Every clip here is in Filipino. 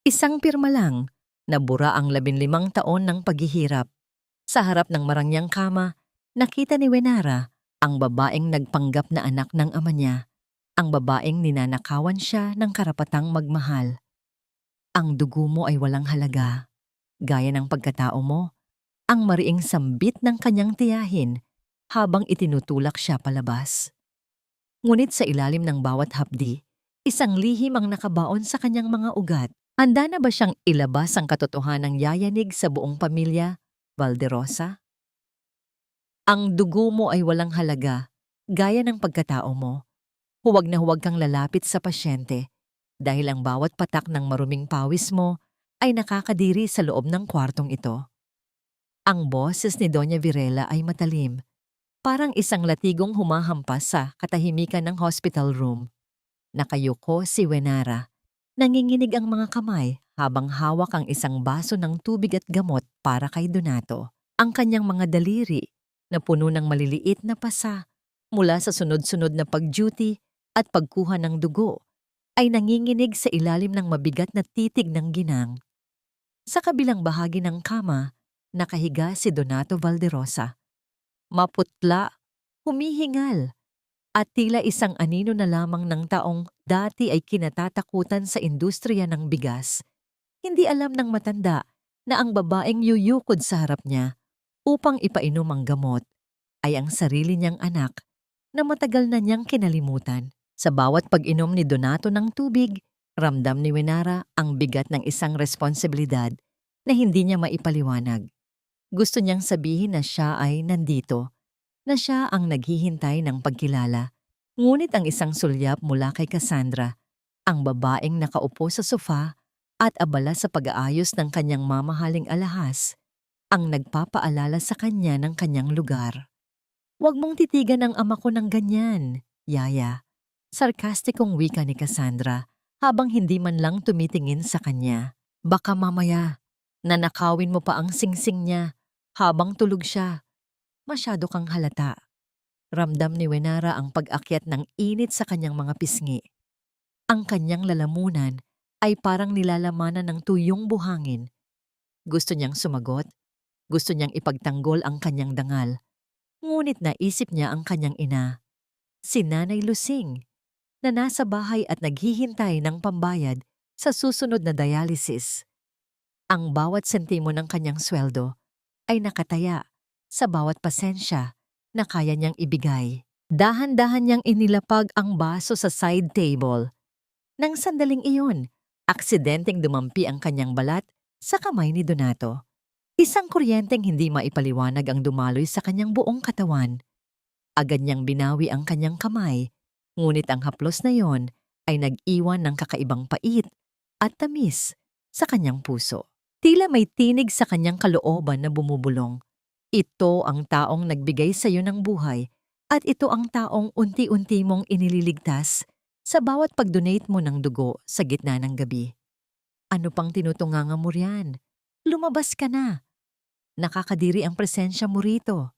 Isang pirma lang, nabura ang 15 taon ng paghihirap. Sa harap ng marangyang kama, nakita ni Wenara ang babaeng nagpanggap na anak ng ama niya, ang babaeng ninanakawan siya ng karapatang magmahal. Ang dugo mo ay walang halaga, gaya ng pagkatao mo, ang mariing sambit ng kanyang tiyahin habang itinutulak siya palabas. Ngunit sa ilalim ng bawat hapdi, isang lihim ang nakabaon sa kanyang mga ugat. Handa na ba siyang ilabas ang katotohanang yayanig sa buong pamilya, Valderosa? Ang dugo mo ay walang halaga, gaya ng pagkatao mo. Huwag na huwag kang lalapit sa pasyente dahil ang bawat patak ng maruming pawis mo ay nakakadiri sa loob ng kwartong ito. Ang boses ni Doña Virela ay matalim, parang isang latigong humahampas sa katahimikan ng hospital room. Nakayuko si Wenara. Nanginginig ang mga kamay habang hawak ang isang baso ng tubig at gamot para kay Donato. Ang kanyang mga daliri na puno ng maliliit na pasa mula sa sunod-sunod na pag-duty at pagkuha ng dugo ay nanginginig sa ilalim ng mabigat na titig ng ginang. Sa kabilang bahagi ng kama, nakahiga si Donato Valderosa. Maputla, humihingal, at tila isang anino na lamang ng taong dati ay kinatatakutan sa industriya ng bigas. Hindi alam ng matanda na ang babaeng yuyukod sa harap niya upang ipainom ang gamot ay ang sarili niyang anak na matagal na niyang kinalimutan. Sa bawat pag-inom ni Donato ng tubig, ramdam ni Wenara ang bigat ng isang responsibilidad na hindi niya maipaliwanag. Gusto niyang sabihin na siya ay nandito, na siya ang naghihintay ng pagkilala. Ngunit ang isang sulyap mula kay Cassandra, ang babaeng nakaupo sa sofa at abala sa pag-aayos ng kanyang mamahaling alahas, ang nagpapaalala sa kanya ng kanyang lugar. "Huwag mong titigan ang ama ko ng ganyan, Yaya." Sarkastikong wika ni Cassandra habang hindi man lang tumitingin sa kanya. "Baka mamaya, nanakawin mo pa ang singsing niya habang tulog siya. Masyado kang halata." Ramdam ni Wenara ang pag-akyat ng init sa kanyang mga pisngi. Ang kanyang lalamunan ay parang nilalamanan ng tuyong buhangin. Gusto niyang sumagot, gusto niyang ipagtanggol ang kanyang dangal. Ngunit naisip niya ang kanyang ina, si Nanay Lusing, na nasa bahay at naghihintay ng pambayad sa susunod na dialysis. Ang bawat sentimo ng kanyang sweldo ay nakataya sa bawat pasensya na kaya niyang ibigay. Dahan-dahan niyang inilapag ang baso sa side table. Nang sandaling iyon, aksidenteng dumampi ang kanyang balat sa kamay ni Donato. Isang kuryenteng hindi maipaliwanag ang dumaloy sa kanyang buong katawan. Agad niyang binawi ang kanyang kamay, ngunit ang haplos na yon ay nag-iwan ng kakaibang pait at tamis sa kanyang puso. Tila may tinig sa kanyang kalooban na bumubulong. Ito ang taong nagbigay sa iyo ng buhay at ito ang taong unti-unti mong inililigtas sa bawat pag-donate mo ng dugo sa gitna ng gabi. Ano pang tinutunganga mo riyan? Lumabas ka na. Nakakadiri ang presensya mo rito.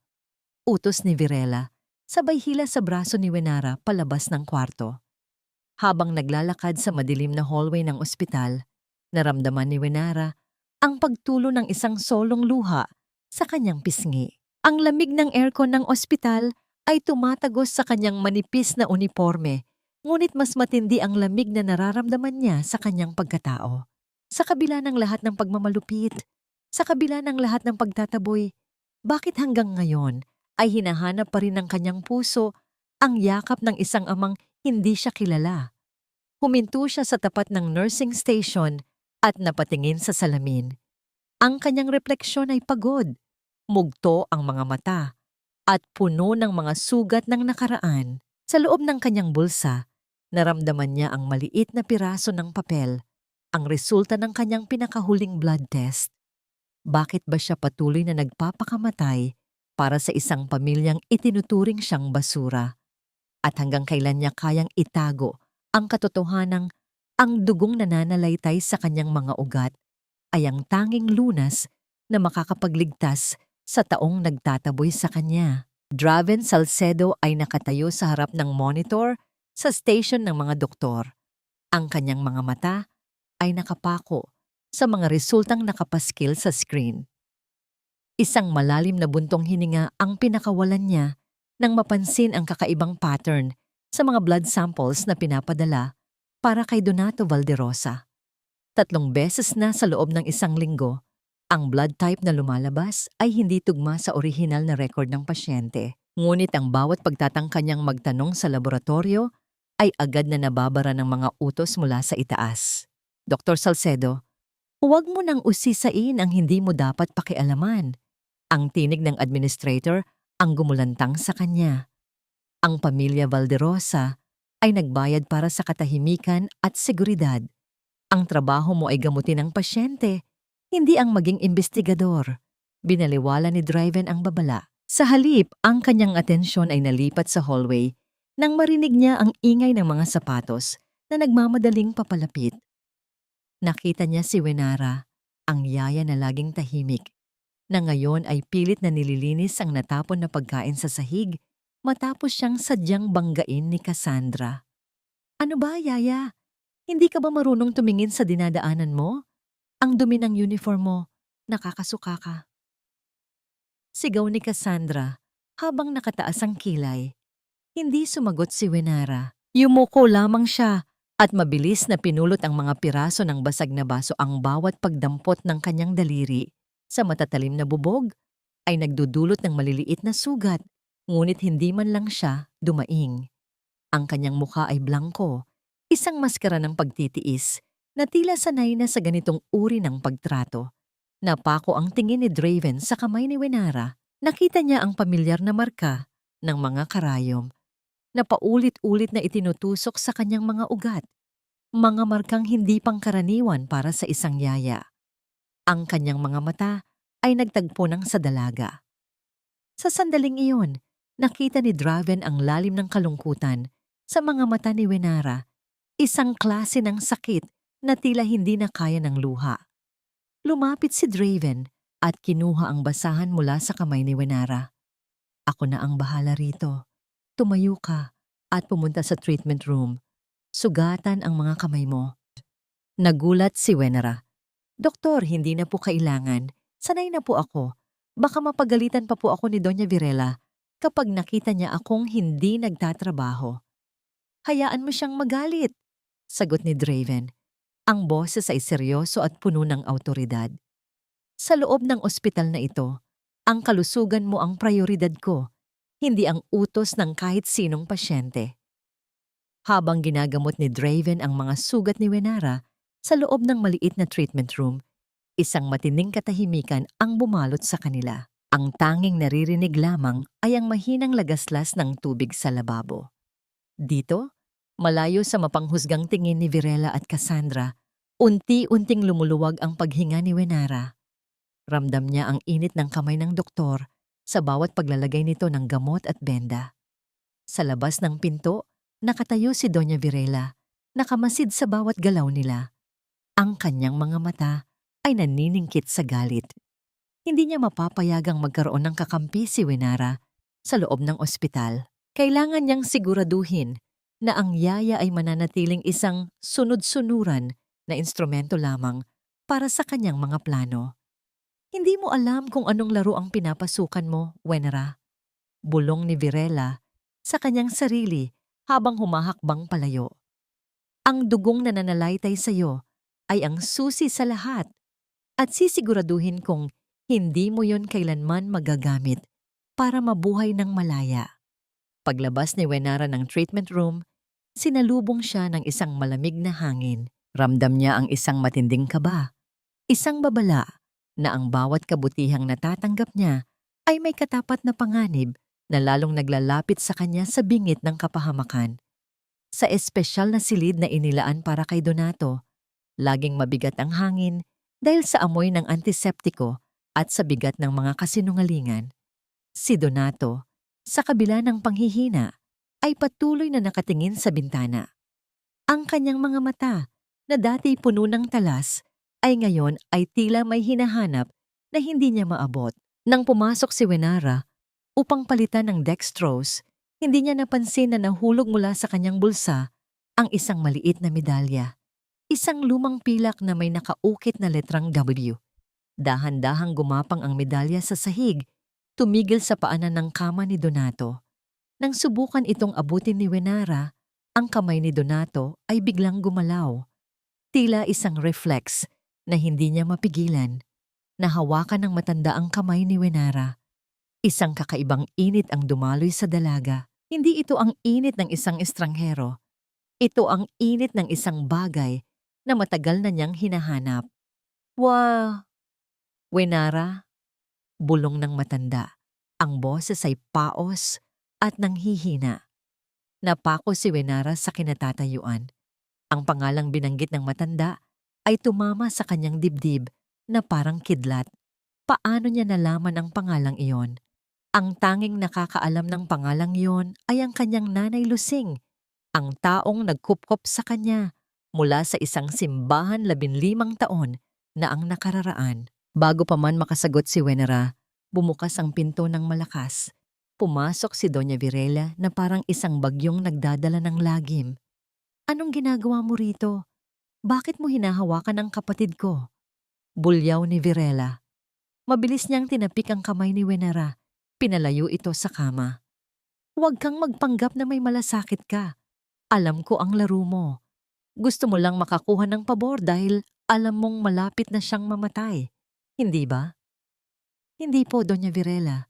Utos ni Virela, sabay hila sa braso ni Wenara palabas ng kwarto. Habang naglalakad sa madilim na hallway ng ospital, naramdaman ni Wenara ang pagtulo ng isang solong luha sa kanyang pisngi. Ang lamig ng aircon ng ospital ay tumatagos sa kanyang manipis na uniforme, ngunit mas matindi ang lamig na nararamdaman niya sa kanyang pagkatao. Sa kabila ng lahat ng pagmamalupit, sa kabila ng lahat ng pagtataboy, bakit hanggang ngayon ay hinahanap pa rin ng kanyang puso ang yakap ng isang amang hindi siya kilala? Huminto siya sa tapat ng nursing station at napatingin sa salamin. Ang kanyang refleksyon ay pagod, mugto ang mga mata, at puno ng mga sugat ng nakaraan. Sa loob ng kanyang bulsa, naramdaman niya ang maliit na piraso ng papel, ang resulta ng kanyang pinakahuling blood test. Bakit ba siya patuloy na nagpapakamatay para sa isang pamilyang itinuturing siyang basura? At hanggang kailan niya kayang itago ang katotohanang ang dugong nananalaytay sa kanyang mga ugat ay ang tanging lunas na makakapagligtas sa taong nagtataboy sa kanya. Draven Salcedo ay nakatayo sa harap ng monitor sa station ng mga doktor. Ang kanyang mga mata ay nakapako sa mga resultang nakapaskil sa screen. Isang malalim na buntong hininga ang pinakawalan niya nang mapansin ang kakaibang pattern sa mga blood samples na pinapadala para kay Donato Valderosa. 3 beses na sa loob ng isang linggo, ang blood type na lumalabas ay hindi tugma sa orihinal na record ng pasyente. Ngunit ang bawat pagtatangka niyang magtanong sa laboratorio ay agad na nababara ng mga utos mula sa itaas. Dr. Salcedo, huwag mo nang usisain ang hindi mo dapat pakialaman. Ang tinig ng administrator ang gumulantang sa kanya. Ang pamilya Valderosa ay nagbayad para sa katahimikan at seguridad. Ang trabaho mo ay gamutin ang pasyente, hindi ang maging investigador. Binaliwala ni Driven ang babala. Sa halip, ang kanyang atensyon ay nalipat sa hallway nang marinig niya ang ingay ng mga sapatos na nagmamadaling papalapit. Nakita niya si Wenara, ang yaya na laging tahimik, na ngayon ay pilit na nililinis ang natapon na pagkain sa sahig matapos siyang sadyang banggain ni Cassandra. Ano ba, yaya? Hindi ka ba marunong tumingin sa dinadaanan mo? Ang dumi ng uniform mo, nakakasuka ka. Sigaw ni Cassandra habang nakataas ang kilay. Hindi sumagot si Wenara. Yumuko lamang siya at mabilis na pinulot ang mga piraso ng basag na baso ang bawat pagdampot ng kanyang daliri. Sa matatalim na bubog ay nagdudulot ng maliliit na sugat, ngunit hindi man lang siya dumaing. Ang kanyang mukha ay blangko, isang maskara ng pagtitiis na tila sanay na sa ganitong uri ng pagtrato. Napako ang tingin ni Draven sa kamay ni Wenara. Nakita niya ang pamilyar na marka ng mga karayom na paulit-ulit na itinutusok sa kanyang mga ugat. Mga markang hindi pangkaraniwan para sa isang yaya. Ang kanyang mga mata ay nagtagpo ng sa dalaga. Sa sandaling iyon, nakita ni Draven ang lalim ng kalungkutan sa mga mata ni Wenara, isang klase ng sakit na tila hindi na kaya ng luha. Lumapit si Draven at kinuha ang basahan mula sa kamay ni Wenara. Ako na ang bahala rito. Tumayo ka at pumunta sa treatment room. Sugatan ang mga kamay mo. Nagulat si Wenara. Doktor, hindi na po kailangan. Sanay na po ako. Baka mapagalitan pa po ako ni Doña Virela kapag nakita niya akong hindi nagtatrabaho. Hayaan mo siyang magalit, sagot ni Draven. Ang boses ay seryoso at puno ng awtoridad. Sa loob ng ospital na ito, ang kalusugan mo ang prioridad ko, hindi ang utos ng kahit sinong pasyente. Habang ginagamot ni Draven ang mga sugat ni Wenara sa loob ng maliit na treatment room, isang matinding katahimikan ang bumalot sa kanila. Ang tanging naririnig lamang ay ang mahinang lagaslas ng tubig sa lababo. Dito, malayo sa mapanghusgang tingin ni Virela at Cassandra, unti-unting lumuluwag ang paghinga ni Wenara. Ramdam niya ang init ng kamay ng doktor sa bawat paglalagay nito ng gamot at benda. Sa labas ng pinto, nakatayo si Doña Virela, nakamasid sa bawat galaw nila. Ang kanyang mga mata ay naniningkit sa galit. Hindi niya mapapayagang magkaroon ng kakampi si Wenara sa loob ng ospital. Kailangan niyang siguraduhin na ang yaya ay mananatiling isang sunod-sunuran na instrumento lamang para sa kanyang mga plano. Hindi mo alam kung anong laro ang pinapasukan mo, Wenara. Bulong ni Virela sa kanyang sarili habang humahakbang palayo. Ang dugong na nananalaytay sa iyo ay ang susi sa lahat at sisiguraduhin kong hindi mo yon kailanman magagamit para mabuhay ng malaya. Paglabas ni Wenara ng treatment room, sinalubong siya ng isang malamig na hangin. Ramdam niya ang isang matinding kaba, isang babala na ang bawat kabutihang natatanggap niya ay may katapat na panganib na lalong naglalapit sa kanya sa bingit ng kapahamakan. Sa espesyal na silid na inilaan para kay Donato, laging mabigat ang hangin dahil sa amoy ng antiseptiko at sa bigat ng mga kasinungalingan. Si Donato, sa kabila ng panghihina, ay patuloy na nakatingin sa bintana. Ang kanyang mga mata, na dati puno ng talas, ay ngayon ay tila may hinahanap na hindi niya maabot. Nang pumasok si Wenara upang palitan ng dextrose, hindi niya napansin na nahulog mula sa kanyang bulsa ang isang maliit na medalya. Isang lumang pilak na may nakaukit na letrang W. Dahan-dahang gumapang ang medalya sa sahig, tumigil sa paanan ng kama ni Donato. Nang subukan itong abutin ni Wenara, ang kamay ni Donato ay biglang gumalaw. Tila isang reflex na hindi niya mapigilan. Nahawakan ng matanda ang kamay ni Wenara. Isang kakaibang init ang dumaloy sa dalaga. Hindi ito ang init ng isang estranghero. Ito ang init ng isang bagay na matagal na niyang hinahanap. Wow! Wenara, bulong ng matanda. Ang boses ay paos at nanghihina. Napako si Wenara sa kinatatayuan. Ang pangalang binanggit ng matanda ay tumama sa kanyang dibdib na parang kidlat. Paano niya nalaman ang pangalang iyon? Ang tanging nakakaalam ng pangalang iyon ay ang kanyang nanay Lusing, ang taong nagkupkop sa kanya mula sa isang simbahan 15 taon na ang nakararaan. Bago pa man makasagot si Wenara, bumukas ang pinto ng malakas. Pumasok si Doña Virela na parang isang bagyong nagdadala ng lagim. Anong ginagawa mo rito? Bakit mo hinahawakan ang kapatid ko? Bulyaw ni Virela. Mabilis niyang tinapik ang kamay ni Wenara. Pinalayo ito sa kama. Huwag kang magpanggap na may malasakit ka. Alam ko ang laro mo. Gusto mo lang makakuha ng pabor dahil alam mong malapit na siyang mamatay. Hindi ba? Hindi po, Doña Virela.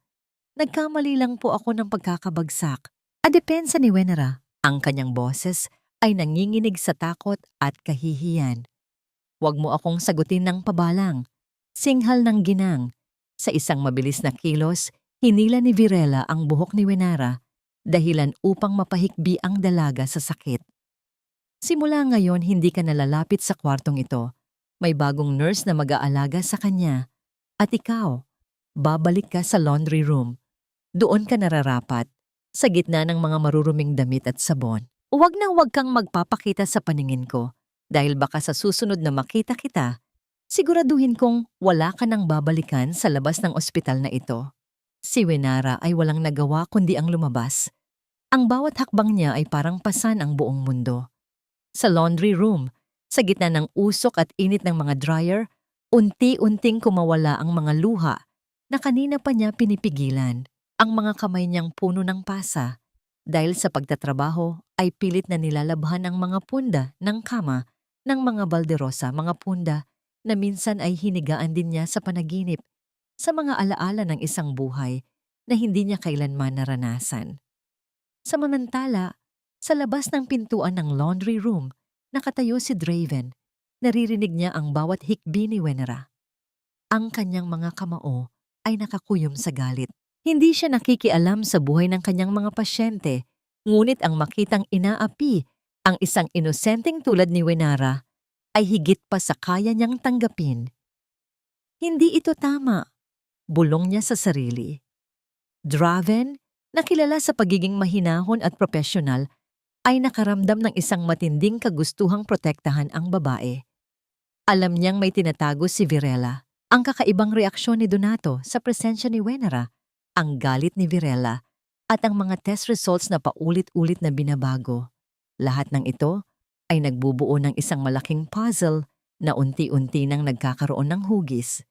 Nagkamali lang po ako ng pagkakabagsak. Depensa ni Wenara. Ang kanyang boses ay nanginginig sa takot at kahihiyan. Huwag mo akong sagutin ng pabalang. Singhal ng ginang. Sa isang mabilis na kilos, hinila ni Virela ang buhok ni Wenara dahilan upang mapahikbi ang dalaga sa sakit. Simula ngayon hindi ka nalalapit sa kwartong ito. May bagong nurse na mag-aalaga sa kanya. At ikaw, babalik ka sa laundry room. Doon ka nararapat, sa gitna ng mga maruruming damit at sabon. Huwag na huwag kang magpapakita sa paningin ko dahil baka sa susunod na makita kita, siguraduhin kong wala ka nang babalikan sa labas ng ospital na ito. Si Wenara ay walang nagawa kundi ang lumabas. Ang bawat hakbang niya ay parang pasan ang buong mundo. Sa laundry room, sa gitna ng usok at init ng mga dryer, unti-unting kumawala ang mga luha na kanina pa niya pinipigilan. Ang mga kamay niyang puno ng pasa dahil sa pagtatrabaho ay pilit na nilalabhan ang mga punda ng kama ng mga balderosa, mga punda na minsan ay hinigaan din niya sa panaginip sa mga alaala ng isang buhay na hindi niya kailanman naranasan. Samantala, sa labas ng pintuan ng laundry room, nakatayo si Draven. Naririnig niya ang bawat hikbi ni Wenara. Ang kanyang mga kamao ay nakakuyom sa galit. Hindi siya nakikialam sa buhay ng kanyang mga pasyente, ngunit ang makitang inaapi ang isang inosenteng tulad ni Wenara ay higit pa sa kaya niyang tanggapin. Hindi ito tama, bulong niya sa sarili. Draven, na kilala sa pagiging mahinahon at propesyonal, ay nakaramdam ng isang matinding kagustuhang protektahan ang babae. Alam niyang may tinatago si Virela. Ang kakaibang reaksyon ni Donato sa presensya ni Wenara, ang galit ni Virela, at ang mga test results na paulit-ulit na binabago. Lahat ng ito ay nagbubuo ng isang malaking puzzle na unti-unti nang nagkakaroon ng hugis.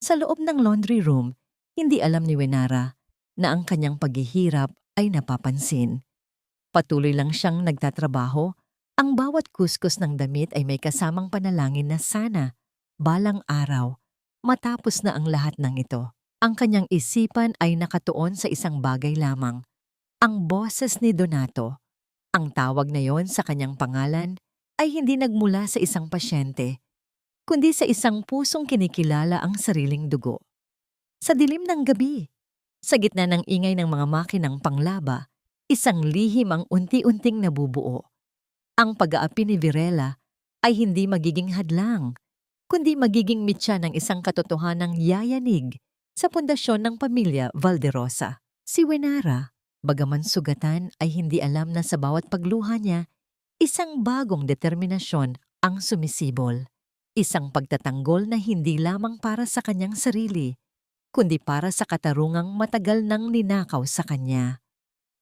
Sa loob ng laundry room, hindi alam ni Wenara na ang kanyang paghihirap ay napapansin. Patuloy lang siyang nagtatrabaho, ang bawat kuskus ng damit ay may kasamang panalangin na sana, balang araw, matapos na ang lahat ng ito. Ang kanyang isipan ay nakatuon sa isang bagay lamang, ang boses ni Donato. Ang tawag na yon sa kanyang pangalan ay hindi nagmula sa isang pasyente, kundi sa isang pusong kinikilala ang sariling dugo. Sa dilim ng gabi, sa gitna ng ingay ng mga makinang panglaba, isang lihim ang unti-unting nabubuo. Ang pag-aapi ni Virela ay hindi magiging hadlang, kundi magiging mitya ng isang katotohanang yayanig sa pundasyon ng pamilya Valderosa. Si Wenara, bagaman sugatan ay hindi alam na sa bawat pagluha niya, isang bagong determinasyon ang sumisibol. Isang pagtatanggol na hindi lamang para sa kanyang sarili, kundi para sa katarungang matagal nang ninakaw sa kanya.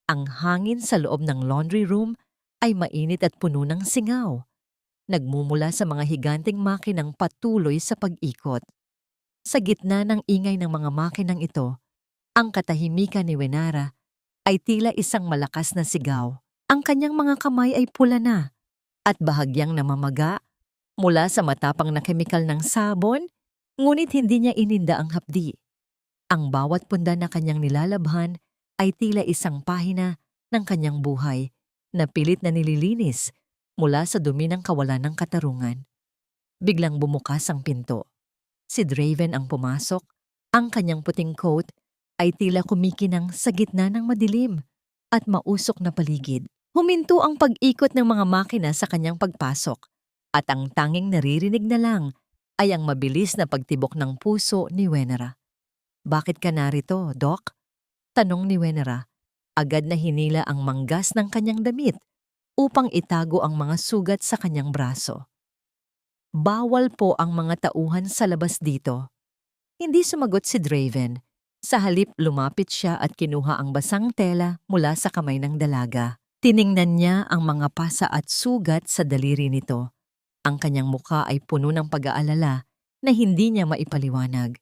Ang hangin sa loob ng laundry room ay mainit at puno ng singaw. nagmumula sa mga higanting makinang patuloy sa pag-ikot. Sa gitna ng ingay ng mga makinang ito, ang katahimikan ni Wenara ay tila isang malakas na sigaw. Ang kanyang mga kamay ay pula na at bahagyang namamaga mula sa matapang na kemikal ng sabon, ngunit hindi niya ininda ang hapdi. Ang bawat punda na kanyang nilalabhan ay tila isang pahina ng kanyang buhay na pilit na nililinis mula sa dumi ng kawalan ng katarungan. Biglang bumukas ang pinto. Si Draven ang pumasok. Ang kanyang puting coat ay tila kumikinang sa gitna ng madilim at mausok na paligid. Huminto ang pag-ikot ng mga makina sa kanyang pagpasok at ang tanging naririnig na lang ay ang mabilis na pagtibok ng puso ni Wenara. "Bakit ka narito, Doc?" tanong ni Wenara. Agad na hinila ang manggas ng kanyang damit upang itago ang mga sugat sa kanyang braso. "Bawal po ang mga tauhan sa labas dito." Hindi sumagot si Draven. Sa halip lumapit siya at kinuha ang basang tela mula sa kamay ng dalaga. Tiningnan niya ang mga pasa at sugat sa daliri nito. Ang kanyang muka ay puno ng pag-aalala na hindi niya maipaliwanag.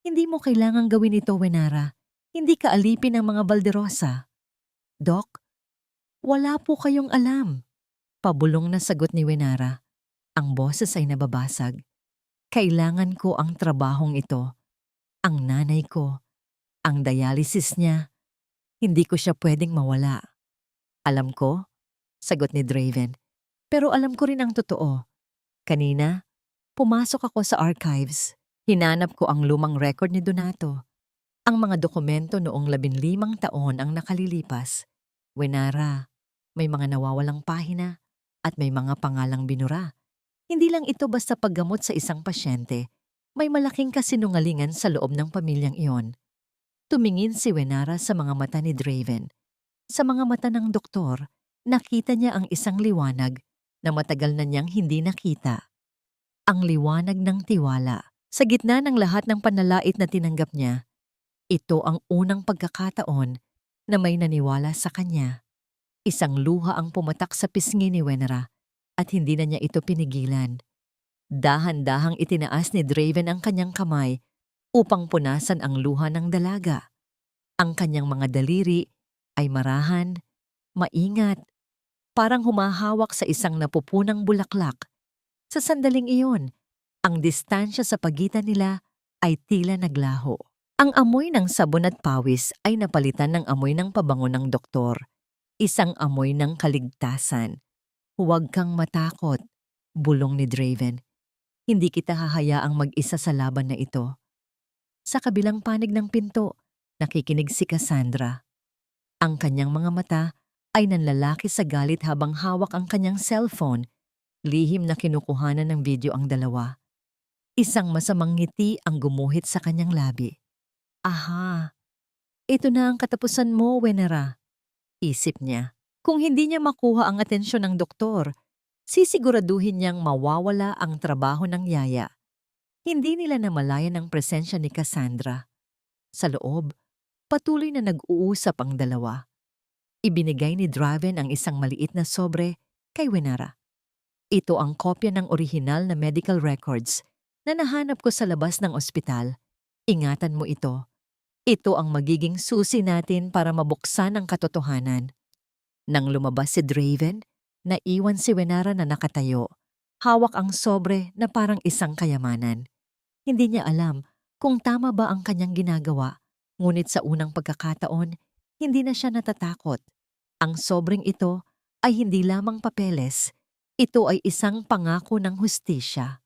"Hindi mo kailangang gawin ito, Wenara. Hindi ka alipin ng mga balderosa." "Doc, wala po kayong alam." Pabulong na sagot ni Wenara. Ang boses ay nababasag. "Kailangan ko ang trabahong ito. Ang nanay ko, ang dialysis niya, hindi ko siya pwedeng mawala." "Alam ko," sagot ni Draven. "Pero alam ko rin ang totoo. Kanina, pumasok ako sa archives. Hinanap ko ang lumang record ni Donato. Ang mga dokumento noong 15 taon ang nakalilipas. Wenara, may mga nawawalang pahina at may mga pangalang binura. Hindi lang ito basta paggamot sa isang pasyente. May malaking kasinungalingan sa loob ng pamilyang iyon." Tumingin si Wenara sa mga mata ni Draven. Sa mga mata ng doktor, nakita niya ang isang liwanag na matagal na niyang hindi nakita. Ang liwanag ng tiwala. Sa gitna ng lahat ng panlalait na tinanggap niya, ito ang unang pagkakataon na may naniwala sa kanya. Isang luha ang pumatak sa pisngi ni Wenara at hindi na niya ito pinigilan. Dahan-dahang itinaas ni Draven ang kanyang kamay upang punasan ang luha ng dalaga. Ang kanyang mga daliri ay marahan, maingat, parang humahawak sa isang napupunang bulaklak. Sa sandaling iyon, ang distansya sa pagitan nila ay tila naglaho. Ang amoy ng sabon at pawis ay napalitan ng amoy ng pabango ng doktor. Isang amoy ng kaligtasan. "Huwag kang matakot," bulong ni Draven. "Hindi kita hahayaang mag-isa sa laban na ito." Sa kabilang panig ng pinto, nakikinig si Cassandra. Ang kanyang mga mata ay nanlalaki sa galit habang hawak ang kanyang cellphone. Lihim na kinukuhanan ng video ang dalawa. Isang masamang ngiti ang gumuhit sa kanyang labi. "Aha, ito na ang katapusan mo, Wenara," isip niya. Kung hindi niya makuha ang atensyon ng doktor, sisiguraduhin niyang mawawala ang trabaho ng yaya. Hindi nila namalayan ang presensya ni Cassandra. Sa loob, patuloy na nag-uusap ang dalawa. Ibinigay ni Draven ang isang maliit na sobre kay Wenara. "Ito ang kopya ng orihinal na medical records na nahanap ko sa labas ng ospital. Ingatan mo ito. Ito ang magiging susi natin para mabuksan ang katotohanan." Nang lumabas si Draven, naiwan si Wenara na nakatayo. Hawak ang sobre na parang isang kayamanan. Hindi niya alam kung tama ba ang kanyang ginagawa, ngunit sa unang pagkakataon, hindi na siya natatakot. Ang sobreng ito ay hindi lamang papeles, ito ay isang pangako ng hustisya.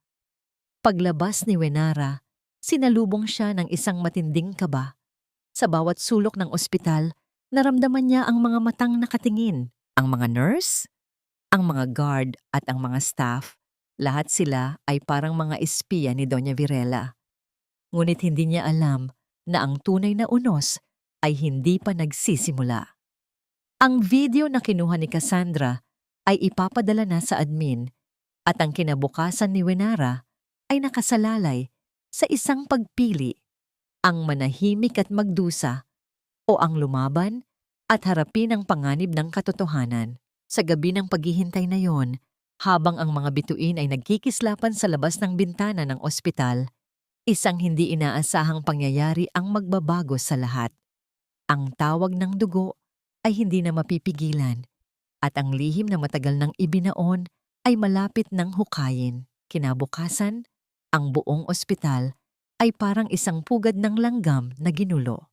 Paglabas ni Wenara, sinalubong siya ng isang matinding kaba. Sa bawat sulok ng ospital, naramdaman niya ang mga matang nakatingin. Ang mga nurse, ang mga guard at ang mga staff, lahat sila ay parang mga espiya ni Doña Virela. Ngunit hindi niya alam na ang tunay na unos ay hindi pa nagsisimula. Ang video na kinuha ni Cassandra ay ipapadala na sa admin at ang kinabukasan ni Wenara ay nakasalalay sa isang pagpili, ang manahimik at magdusa o ang lumaban at harapin ang panganib ng katotohanan. Sa gabi ng paghihintay na yon, Habang ang mga bituin ay nagkikislapan sa labas ng bintana ng ospital, isang hindi inaasahang pangyayari ang magbabago sa lahat. Ang tawag ng dugo ay hindi na mapipigilan at ang lihim na matagal nang ibinaon ay malapit ng hukayin. Kinabukasan, ang buong ospital ay parang isang pugad ng langgam na ginulo.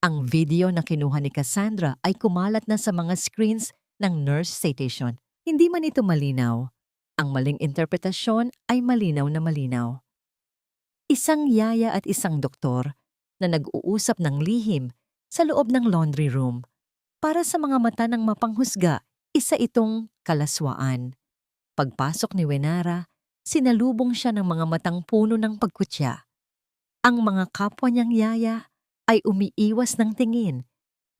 Ang video na kinuha ni Cassandra ay kumalat na sa mga screens ng nurse station. Hindi man ito malinaw. Ang maling interpretasyon ay malinaw na malinaw. Isang yaya at isang doktor na nag-uusap ng lihim sa loob ng laundry room. Para sa mga mata ng mapanghusga, isa itong kalaswaan. Pagpasok ni Wenara, sinalubong siya ng mga matang puno ng pagkutya. Ang mga kapwa niyang yaya ay umiiwas ng tingin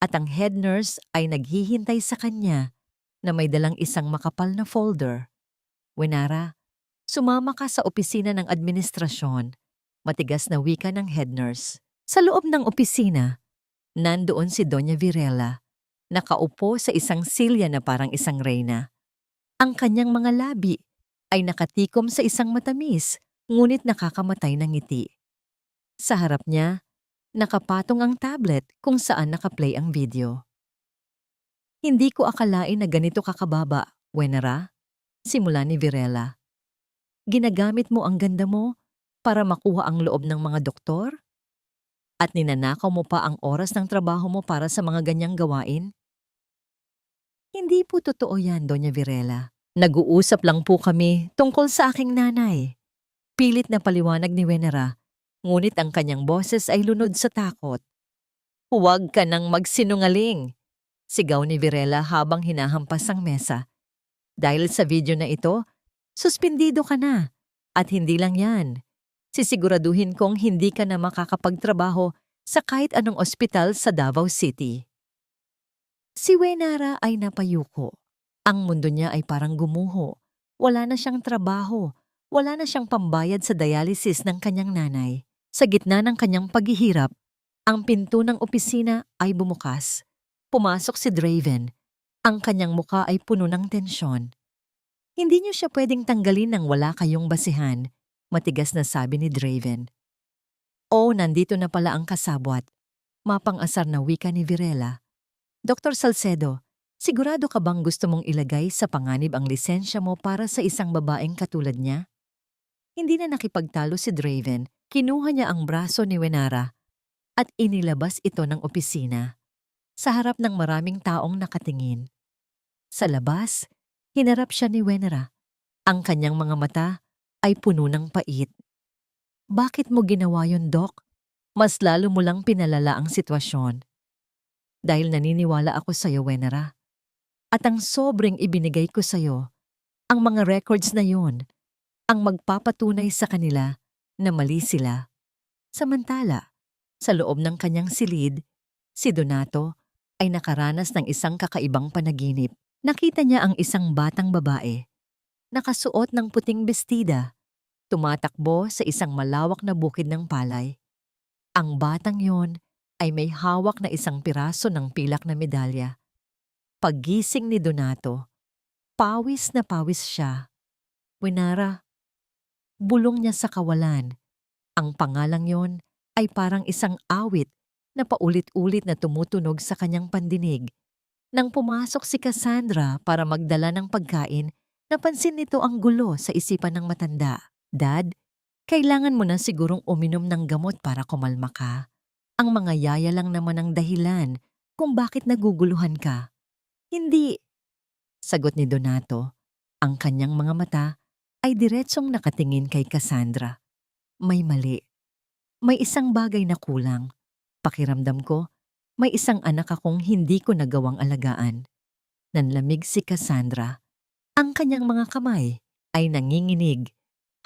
at ang head nurse ay naghihintay sa kanya na may dalang isang makapal na folder. Wenara, sumama ka sa opisina ng administrasyon. Matigas na wika ng head nurse. Sa loob ng opisina, nandoon si Doña Virela, nakaupo sa isang silya na parang isang reyna. Ang kanyang mga labi ay nakatikom sa isang matamis, ngunit nakakamatay ng ngiti. Sa harap niya, nakapatong ang tablet kung saan nakaplay ang video. Hindi ko akalain na ganito kakababa, Wenara, simula ni Virela. Ginagamit mo ang ganda mo para makuha ang loob ng mga doktor? At ninanakaw mo pa ang oras ng trabaho mo para sa mga ganyang gawain? Hindi po totoo yan, Doña Virela. Nag-uusap lang po kami tungkol sa aking nanay. Pilit na paliwanag ni Wenara, ngunit ang kanyang boses ay lunod sa takot. Huwag ka nang magsinungaling, sigaw ni Virela habang hinahampas ang mesa. Dahil sa video na ito, suspindido ka na. At hindi lang yan. Sisiguraduhin kong hindi ka na makakapagtrabaho sa kahit anong ospital sa Davao City. Si Wenara ay napayuko. Ang mundo niya ay parang gumuho. Wala na siyang trabaho. Wala na siyang pambayad sa dialysis ng kanyang nanay. Sa gitna ng kanyang paghihirap, ang pinto ng opisina ay bumukas. Pumasok si Draven. Ang kanyang muka ay puno ng tensyon. Hindi niyo siya pwedeng tanggalin nang wala kayong basihan, matigas na sabi ni Draven. Oh, nandito na pala ang kasabwat. Mapang-asar na wika ni Virela. Dr. Salcedo, sigurado ka bang gusto mong ilagay sa panganib ang lisensya mo para sa isang babaeng katulad niya? Hindi na nakipagtalo si Draven. Kinuha niya ang braso ni Wenara at inilabas ito ng opisina sa harap ng maraming taong nakatingin. Sa labas, hinarap siya ni Wenara. Ang kanyang mga mata ay puno ng pait. Bakit mo ginawa yun, Doc? Mas lalo mo lang pinalala ang sitwasyon. Dahil naniniwala ako sa'yo, Wenara. At ang sobrang ibinigay ko sa'yo, ang mga records na yon, ang magpapatunay sa kanila na mali sila. Samantala, sa loob ng kanyang silid, si Donato ay nakaranas ng isang kakaibang panaginip. Nakita niya ang isang batang babae, nakasuot ng puting bestida, tumatakbo sa isang malawak na bukid ng palay. Ang batang yon ay may hawak na isang piraso ng pilak na medalya. Paggising ni Donato, pawis na pawis siya. Wenara, bulong niya sa kawalan. Ang pangalang yon ay parang isang awit na paulit-ulit na tumutunog sa kanyang pandinig. Nang pumasok si Cassandra para magdala ng pagkain, napansin nito ang gulo sa isipan ng matanda. Dad, kailangan mo na sigurong uminom ng gamot para kumalma ka. Ang mga yaya lang naman ang dahilan kung bakit naguguluhan ka. Hindi, sagot ni Donato. Ang kanyang mga mata ay diretsong nakatingin kay Cassandra. May mali. May isang bagay na kulang. Pakiramdam ko, may isang anak akong hindi ko nagawang alagaan. Nanlamig si Cassandra. Ang kanyang mga kamay ay nanginginig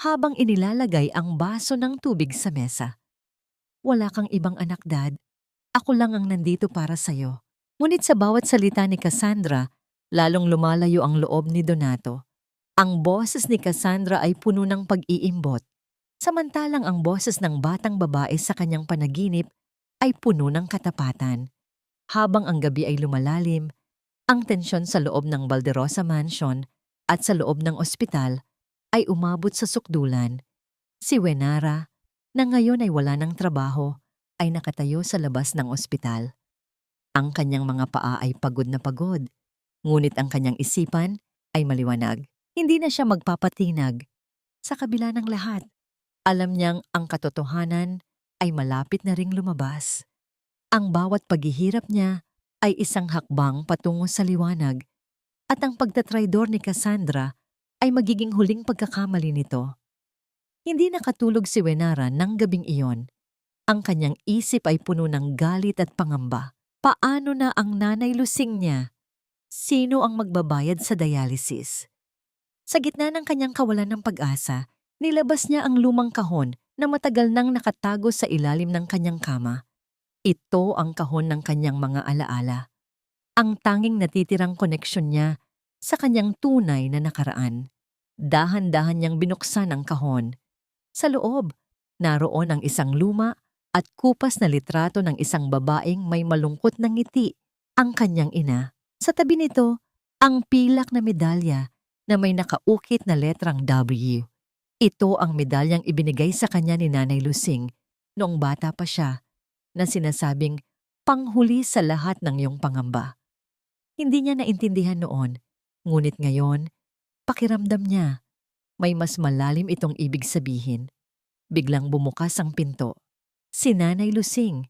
habang inilalagay ang baso ng tubig sa mesa. Wala kang ibang anak, Dad. Ako lang ang nandito para sa'yo. Ngunit sa bawat salita ni Cassandra, lalong lumalayo ang loob ni Donato. Ang boses ni Cassandra ay puno ng pag-iimbot, samantalang ang boses ng batang babae sa kanyang panaginip ay puno ng katapatan. Habang ang gabi ay lumalalim, ang tensyon sa loob ng Valderosa Mansion At sa loob ng ospital ay umabot sa sukdulan. Si Wenara, na ngayon ay wala ng trabaho, ay nakatayo sa labas ng ospital. Ang kanyang mga paa ay pagod na pagod, ngunit ang kanyang isipan ay maliwanag. Hindi na siya magpapatinag. Sa kabila ng lahat, alam niyang ang katotohanan ay malapit na ring lumabas. Ang bawat paghihirap niya ay isang hakbang patungo sa liwanag, at ang pagtatraydor ni Cassandra ay magiging huling pagkakamali nito. Hindi nakatulog si Wenara ng gabing iyon. Ang kanyang isip ay puno ng galit at pangamba. Paano na ang nanay lusing niya? Sino ang magbabayad sa dialysis? Sa gitna ng kanyang kawalan ng pag-asa, nilabas niya ang lumang kahon na matagal nang nakatago sa ilalim ng kanyang kama. Ito ang kahon ng kanyang mga alaala. Ang tanging natitirang koneksyon niya sa kanyang tunay na nakaraan. Dahan-dahan niyang binuksan ang kahon. Sa loob, naroon ang isang luma at kupas na litrato ng isang babaeng may malungkot na ngiti, ang kanyang ina. Sa tabi nito, ang pilak na medalya na may nakaukit na letrang W. Ito ang medalyang ibinigay sa kanya ni Nanay Lusing noong bata pa siya, na sinasabing panghuli sa lahat ng iyong pangamba. Hindi niya naintindihan noon, ngunit ngayon, pakiramdam niya, may mas malalim itong ibig sabihin. Biglang bumukas ang pinto. Si Nanay Lusing,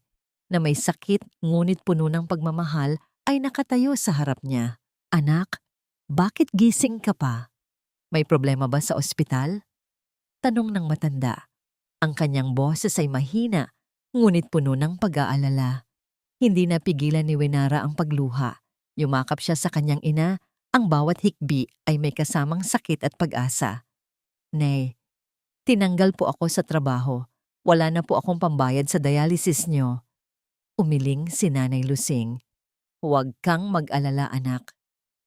na may sakit ngunit puno ng pagmamahal, ay nakatayo sa harap niya. Anak, bakit gising ka pa? May problema ba sa ospital? Tanong ng matanda. Ang kanyang boses ay mahina, ngunit puno ng pag-aalala. Hindi napigilan ni Wenara ang pagluha. Yumakap siya sa kanyang ina, ang bawat hikbi ay may kasamang sakit at pag-asa. Nay, tinanggal po ako sa trabaho. Wala na po akong pambayad sa dialysis niyo. Umiling si Nanay Lusing. Huwag kang mag-alala, anak.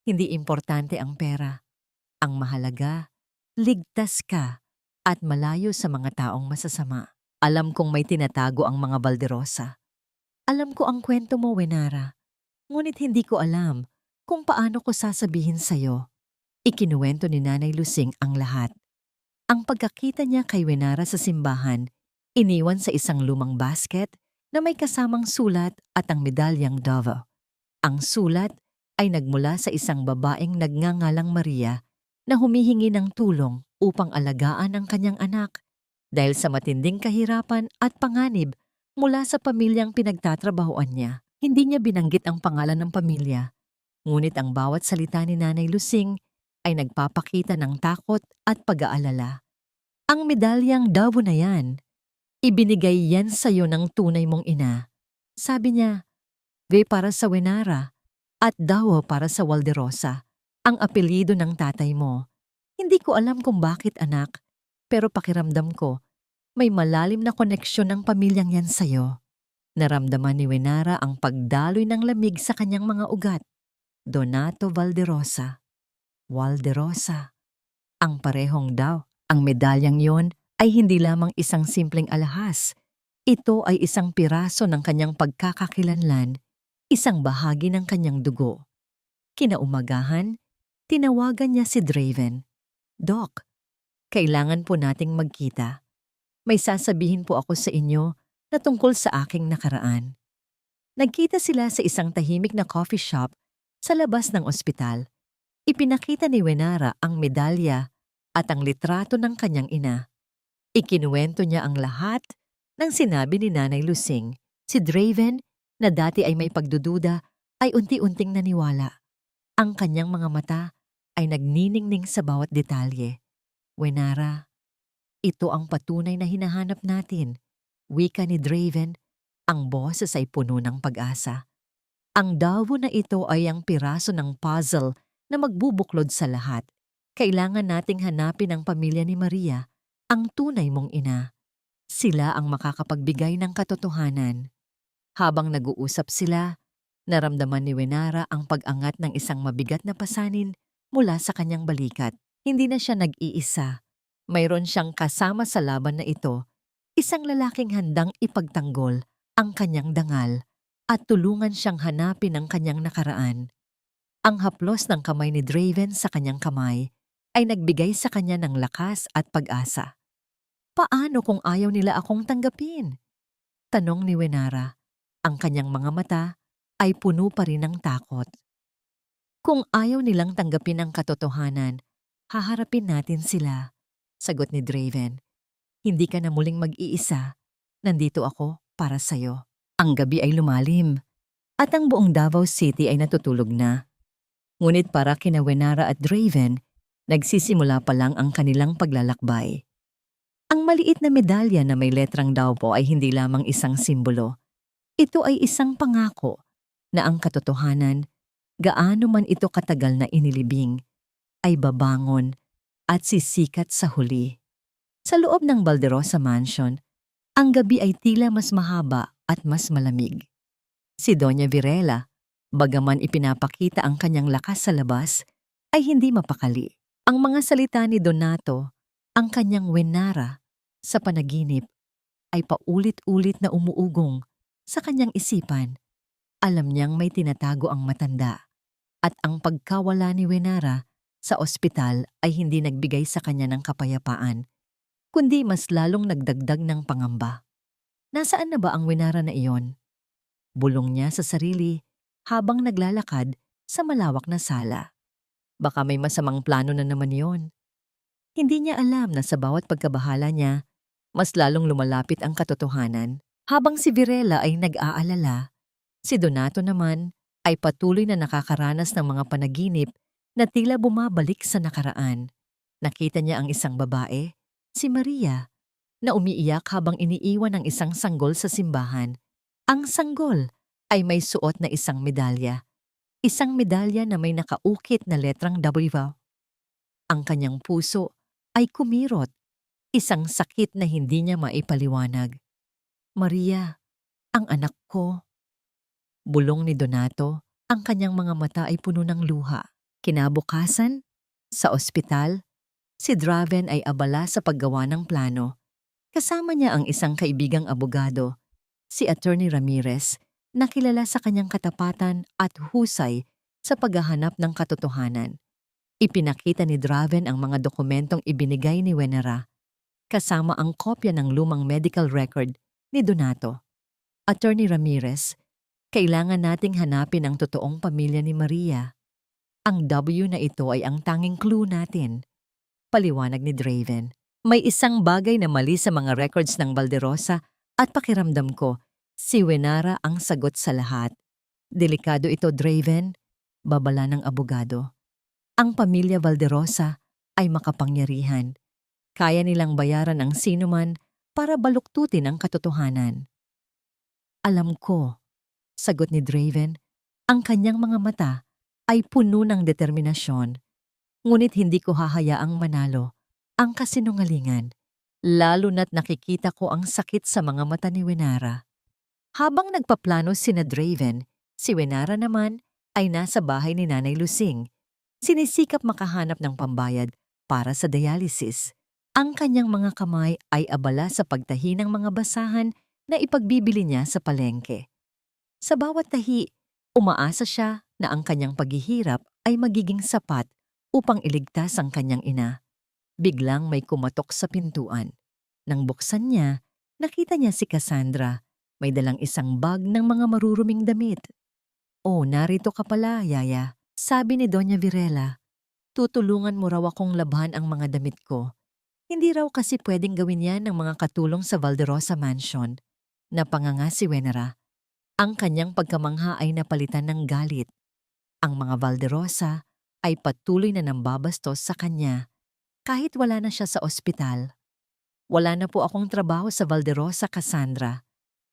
Hindi importante ang pera. Ang mahalaga, ligtas ka at malayo sa mga taong masasama. Alam kong may tinatago ang mga Valderosa. Alam ko ang kwento mo, Wenara. Ngunit hindi ko alam kung paano ko sasabihin sa'yo. Ikinuwento ni Nanay Lusing ang lahat. Ang pagkakita niya kay Wenara sa simbahan, iniwan sa isang lumang basket na may kasamang sulat at ang medalyang Dove. Ang sulat ay nagmula sa isang babaeng nagngangalang Maria na humihingi ng tulong upang alagaan ang kanyang anak dahil sa matinding kahirapan at panganib mula sa pamilyang pinagtatrabahoan niya. Hindi niya binanggit ang pangalan ng pamilya, ngunit ang bawat salita ni Nanay Lusing ay nagpapakita ng takot at pag-aalala. Ang medalyang Dove na yan, ibinigay yan sa'yo ng tunay mong ina. Sabi niya, V para sa Wenara at Dao para sa Valderosa, ang apelyido ng tatay mo. Hindi ko alam kung bakit, anak, pero pakiramdam ko, may malalim na koneksyon ng pamilyang yan sa'yo. Naramdaman ni Wenara ang pagdaloy ng lamig sa kanyang mga ugat. Donato Valderosa. Valderosa. Ang parehong daw. Ang medalyang yon ay hindi lamang isang simpleng alahas. Ito ay isang piraso ng kanyang pagkakakilanlan, isang bahagi ng kanyang dugo. Kinaumagahan, tinawagan niya si Draven. Doc, kailangan po nating magkita. May sasabihin po ako sa inyo na tungkol sa aking nakaraan. Nagkita sila sa isang tahimik na coffee shop sa labas ng ospital. Ipinakita ni Wenara ang medalya at ang litrato ng kanyang ina. Ikinuwento niya ang lahat ng sinabi ni Nanay Lusing. Si Draven, na dati ay may pagdududa, ay unti-unting naniwala. Ang kanyang mga mata ay nagniningning sa bawat detalye. Wenara, ito ang patunay na hinahanap natin. Wika ni Draven, ang boses ay puno ng pag-asa. Ang dawo na ito ay ang piraso ng puzzle na magbubuklod sa lahat. Kailangan nating hanapin ang pamilya ni Maria, ang tunay mong ina. Sila ang makakapagbigay ng katotohanan. Habang nag-uusap sila, naramdaman ni Wenara ang pag-angat ng isang mabigat na pasanin mula sa kanyang balikat. Hindi na siya nag-iisa. Mayroon siyang kasama sa laban na ito, isang lalaking handang ipagtanggol ang kanyang dangal at tulungan siyang hanapin ang kanyang nakaraan. Ang haplos ng kamay ni Draven sa kanyang kamay ay nagbigay sa kanya ng lakas at pag-asa. Paano kung ayaw nila akong tanggapin? Tanong ni Wenara. Ang kanyang mga mata ay puno pa rin ng takot. Kung ayaw nilang tanggapin ang katotohanan, haharapin natin sila, sagot ni Draven. Hindi ka na muling mag-iisa. Nandito ako para sa'yo. Ang gabi ay lumalim at ang buong Davao City ay natutulog na. Ngunit para kina Wenara at Draven, nagsisimula pa lang ang kanilang paglalakbay. Ang maliit na medalya na may letrang Davao ay hindi lamang isang simbolo. Ito ay isang pangako na ang katotohanan, gaano man ito katagal na inilibing, ay babangon at sisikat sa huli. Sa loob ng Balderosa Mansion, ang gabi ay tila mas mahaba at mas malamig. Si Doña Virela, bagaman ipinapakita ang kanyang lakas sa labas, ay hindi mapakali. Ang mga salita ni Donato, ang kanyang Wenara, sa panaginip, ay paulit-ulit na umuugong sa kanyang isipan. Alam niyang may tinatago ang matanda at ang pagkawala ni Wenara sa ospital ay hindi nagbigay sa kanya ng kapayapaan, kundi mas lalong nagdagdag ng pangamba. Nasaan na ba ang Wenara na iyon? Bulong niya sa sarili habang naglalakad sa malawak na sala. Baka may masamang plano na naman iyon. Hindi niya alam na sa bawat pagkabahala niya, mas lalong lumalapit ang katotohanan. Habang si Virela ay nag-aalala, si Donato naman ay patuloy na nakakaranas ng mga panaginip na tila bumabalik sa nakaraan. Nakita niya ang isang babae, si Maria, na umiiyak habang iniiwan ng isang sanggol sa simbahan. Ang sanggol ay may suot na isang medalya. Isang medalya na may nakaukit na letrang W. Ang kanyang puso ay kumirot, isang sakit na hindi niya maipaliwanag. Maria, ang anak ko. Bulong ni Donato, ang kanyang mga mata ay puno ng luha. Kinabukasan, sa ospital, si Draven ay abala sa paggawa ng plano. Kasama niya ang isang kaibigang abogado, si Attorney Ramirez, na kilala sa kanyang katapatan at husay sa paghahanap ng katotohanan. Ipinakita ni Draven ang mga dokumentong ibinigay ni Wenara, kasama ang kopya ng lumang medical record ni Donato. Attorney Ramirez, kailangan nating hanapin ang totoong pamilya ni Maria. Ang W na ito ay ang tanging clue natin. Paliwanag ni Draven. May isang bagay na mali sa mga records ng Balderosa at pakiramdam ko, si Wenara ang sagot sa lahat. Delikado ito, Draven, babala ng abogado. Ang pamilya Valderosa ay makapangyarihan. Kaya nilang bayaran ang sinuman para baluktutin ang katotohanan. Alam ko, sagot ni Draven, ang kanyang mga mata ay puno ng determinasyon. Ngunit hindi ko hahayaang manalo ang kasinungalingan, lalo na't nakikita ko ang sakit sa mga mata ni Wenara. Habang nagpaplano sina Draven, si Wenara naman ay nasa bahay ni Nanay Lusing. Sinisikap makahanap ng pambayad para sa dialysis. Ang kanyang mga kamay ay abala sa pagtahi ng mga basahan na ipagbibili niya sa palengke. Sa bawat tahi, umaasa siya na ang kanyang paghihirap ay magiging sapat upang iligtas ang kanyang ina. Biglang may kumatok sa pintuan. Nang buksan niya, nakita niya si Cassandra. May dalang isang bag ng mga maruruming damit. "Oh, narito ka pala, Yaya," sabi ni Doña Virela. "Tutulungan mo raw akong labhan ang mga damit ko. Hindi raw kasi pwedeng gawin yan ng mga katulong sa Valderosa Mansion." Napanganga si Wenara. Ang kanyang pagkamangha ay napalitan ng galit. Ang mga Valderosa ay patuloy na nambabastos sa kanya kahit wala na siya sa ospital. "Wala na po akong trabaho sa Valderosa, Cassandra."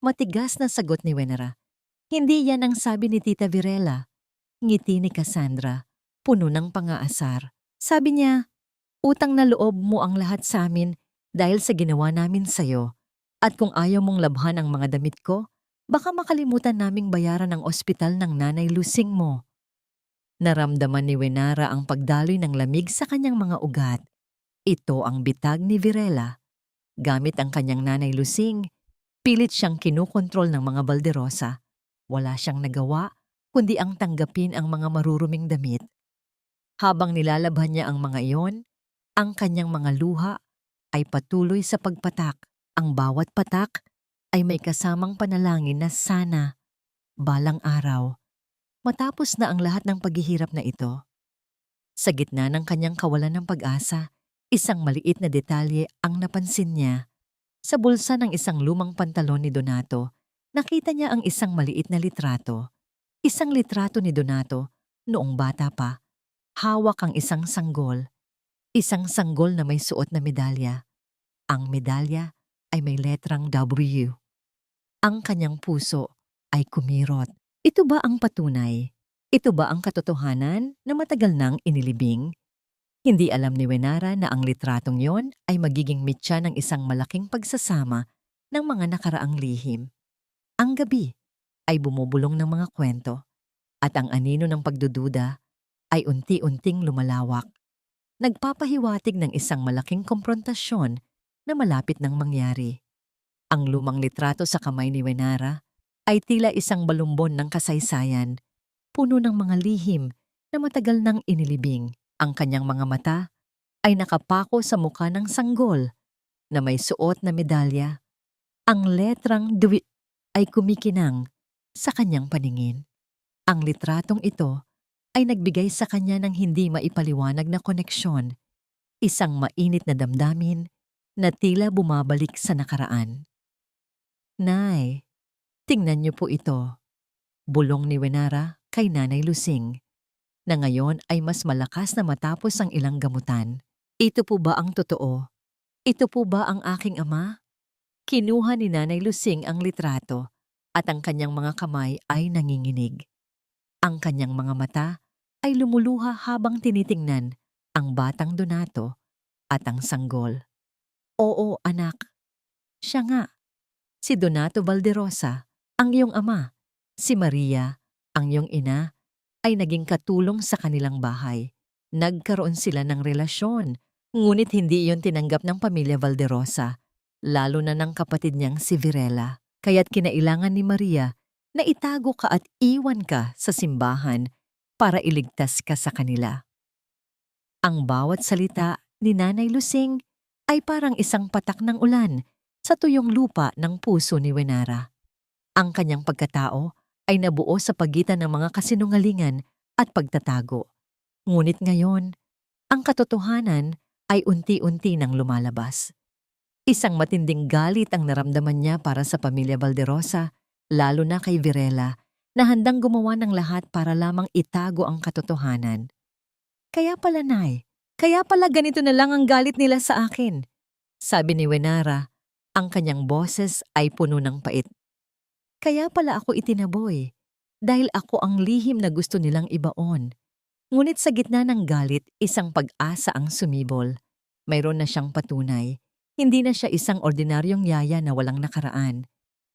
Matigas na sagot ni Wenara. "Hindi yan ang sabi ni Tita Virela." Ngiti ni Cassandra, puno ng pang-aasar. Sabi niya, "Utang na loob mo ang lahat sa amin dahil sa ginawa namin sa'yo. At kung ayaw mong labhan ang mga damit ko, baka makalimutan naming bayaran ang ospital ng Nanay Lusing mo." Naramdaman ni Wenara ang pagdaloy ng lamig sa kanyang mga ugat. Ito ang bitag ni Virela. Gamit ang kanyang Nanay Lusing, pilit siyang kinukontrol ng mga Valderosa. Wala siyang nagawa kundi ang tanggapin ang mga maruruming damit. Habang nilalabhan niya ang mga iyon, Ang kanyang mga luha ay patuloy sa pagpatak. Ang bawat patak ay may kasamang panalangin na sana, balang araw, matapos na ang lahat ng paghihirap na ito. Sa gitna ng kanyang kawalan ng pag-asa, isang maliit na detalye ang napansin niya. Sa bulsa ng isang lumang pantalon ni Donato, nakita niya ang isang maliit na litrato. Isang litrato ni Donato noong bata pa. Hawak ang isang sanggol. Isang sanggol na may suot na medalya. Ang medalya ay may letrang W. Ang kanyang puso ay kumirot. Ito ba ang patunay? Ito ba ang katotohanan na matagal nang inilibing? Hindi alam ni Wenara na ang litratong yon ay magiging mitya ng isang malaking pagsasama ng mga nakaraang lihim. Ang gabi ay bumubulong ng mga kwento at ang anino ng pagdududa ay unti-unting lumalawak. Nagpapahiwatig ng isang malaking komprontasyon na malapit nang mangyari. Ang lumang litrato sa kamay ni Wenara ay tila isang balumbon ng kasaysayan, puno ng mga lihim na matagal nang inilibing. Ang kanyang mga mata ay nakapako sa mukha ng sanggol na may suot na medalya. Ang letrang DW ay kumikinang sa kanyang paningin. Ang litratong ito ay nagbigay sa kanya ng hindi maipaliwanag na koneksyon, isang mainit na damdamin na tila bumabalik sa nakaraan. Nay, tingnan niyo po ito, bulong ni Wenara kay Nanay Lusing, na ngayon ay mas malakas na matapos ang ilang gamutan. Ito po ba ang totoo? Ito po ba ang aking ama? Kinuha ni Nanay Lusing ang litrato at ang kanyang mga kamay ay nanginginig. Ang kanyang mga mata ay lumuluha habang tinitingnan ang batang Donato at ang sanggol. Oo, anak. Siya nga. Si Donato Valderosa, ang iyong ama. Si Maria, ang iyong ina, ay naging katulong sa kanilang bahay. Nagkaroon sila ng relasyon, ngunit hindi iyon tinanggap ng pamilya Valderosa, lalo na ng kapatid niyang si Virela. Kaya't kinailangan ni Maria na itago ka at iwan ka sa simbahan para iligtas ka sa kanila. Ang bawat salita ni Nanay Lusing ay parang isang patak ng ulan sa tuyong lupa ng puso ni Wenara. Ang kanyang pagkatao ay nabuo sa pagitan ng mga kasinungalingan at pagtatago. Ngunit ngayon, ang katotohanan ay unti-unti nang lumalabas. Isang matinding galit ang naramdaman niya para sa pamilya Valderosa, lalo na kay Virela, na handang gumawa ng lahat para lamang itago ang katotohanan. Kaya pala, Nay, kaya pala ganito na lang ang galit nila sa akin. Sabi ni Wenara, ang kanyang boses ay puno ng pait. Kaya pala ako itinaboy, dahil ako ang lihim na gusto nilang ibaon. Ngunit sa gitna ng galit, isang pag-asa ang sumibol. Mayroon na siyang patunay. Hindi na siya isang ordinaryong yaya na walang nakaraan.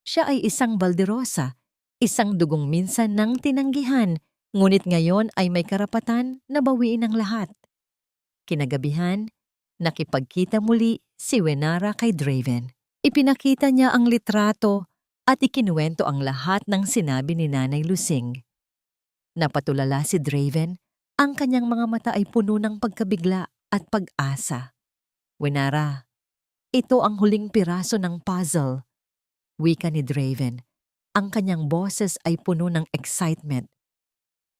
Siya ay isang Valderosa, isang dugong minsan nang tinanggihan, ngunit ngayon ay may karapatan na bawiin ang lahat. Kinagabihan, nakipagkita muli si Wenara kay Draven. Ipinakita niya ang litrato at ikinuwento ang lahat ng sinabi ni Nanay Lusing. Napatulala si Draven, ang kanyang mga mata ay puno ng pagkabigla at pag-asa. Wenara, ito ang huling piraso ng puzzle, wika ni Draven. Ang kanyang boses ay puno ng excitement.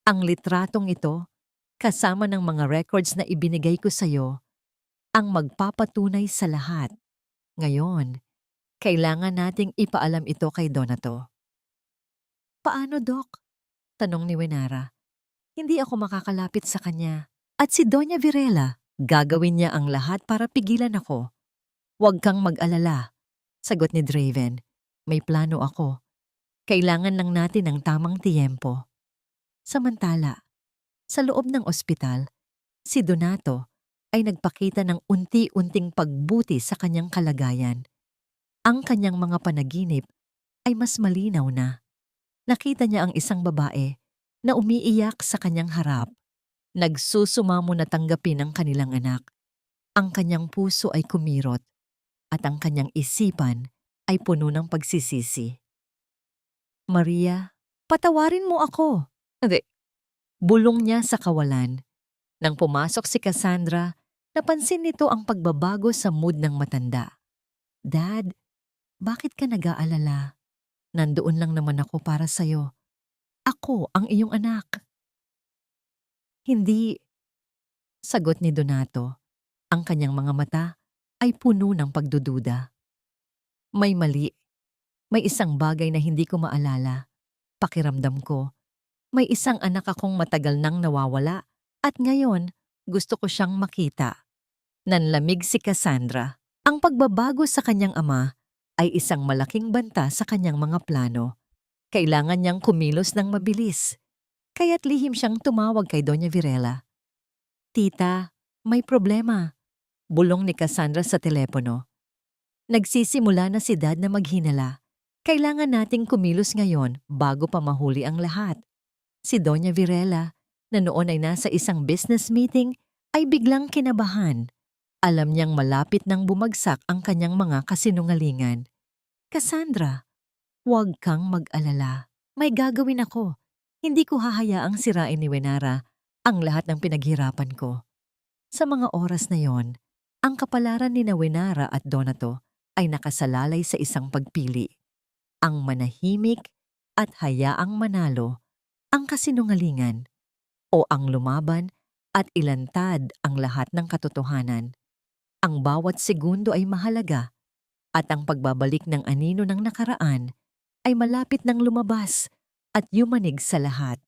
Ang litratong ito, kasama ng mga records na ibinigay ko sa iyo, ang magpapatunay sa lahat. Ngayon, kailangan nating ipaalam ito kay Donato. Paano, Doc? Tanong ni Wenara. Hindi ako makakalapit sa kanya. At si Doña Virela, gagawin niya ang lahat para pigilan ako. Huwag kang mag-alala, sagot ni Draven. May plano ako. Kailangan lang natin ng tamang tiyempo. Samantala, sa loob ng ospital, si Donato ay nagpakita ng unti-unting pagbuti sa kanyang kalagayan. Ang kanyang mga panaginip ay mas malinaw na. Nakita niya ang isang babae na umiiyak sa kanyang harap. Nagsusumamo na tanggapin ang kanilang anak. Ang kanyang puso ay kumirot at ang kanyang isipan ay puno ng pagsisisi. Maria, patawarin mo ako. Hindi. Bulong niya sa kawalan. Nang pumasok si Cassandra, Napansin nito ang pagbabago sa mood ng matanda. Dad, bakit ka nag-aalala? Nandoon lang naman ako para sa'yo. Ako ang iyong anak. Hindi, sagot ni Donato. Ang kanyang mga mata ay puno ng pagdududa. May mali. May isang bagay na hindi ko maalala. Pakiramdam ko, may isang anak akong matagal nang nawawala at ngayon gusto ko siyang makita. Nanlamig si Cassandra. Ang pagbabago sa kanyang ama ay isang malaking banta sa kanyang mga plano. Kailangan niyang kumilos ng mabilis. Kaya't lihim siyang tumawag kay Doña Virela. Tita, may problema. Bulong ni Cassandra sa telepono. Nagsisimula na si Dad na maghinala. Kailangan nating kumilos ngayon bago pa mahuli ang lahat. Si Doña Virela, na noon ay nasa isang business meeting, ay biglang kinabahan. Alam niyang malapit nang bumagsak ang kanyang mga kasinungalingan. Cassandra, huwag kang mag-alala. May gagawin ako. Hindi ko hahayaang sirain ni Wenara ang lahat ng pinaghirapan ko. Sa mga oras na yon, ang kapalaran ni Wenara at Donato ay nakasalalay sa isang pagpili. Ang manahimik at hayaang manalo ang kasinungalingan o ang lumaban at ilantad ang lahat ng katotohanan. Ang bawat segundo ay mahalaga at ang pagbabalik ng anino ng nakaraan ay malapit nang lumabas at yumanig sa lahat.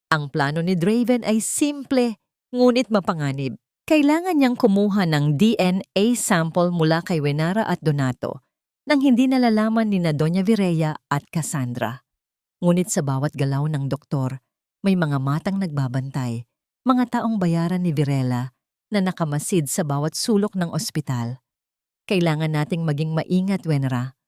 Ang plano ni Draven ay simple ngunit mapanganib. Kailangan niyang kumuha ng DNA sample mula kay Wenara at Donato nang hindi nalalaman ni na Doña Virella at Cassandra. Ngunit sa bawat galaw ng doktor, may mga matang nagbabantay, mga taong bayaran ni Virela na nakamasid sa bawat sulok ng ospital. Kailangan nating maging maingat, Wenara.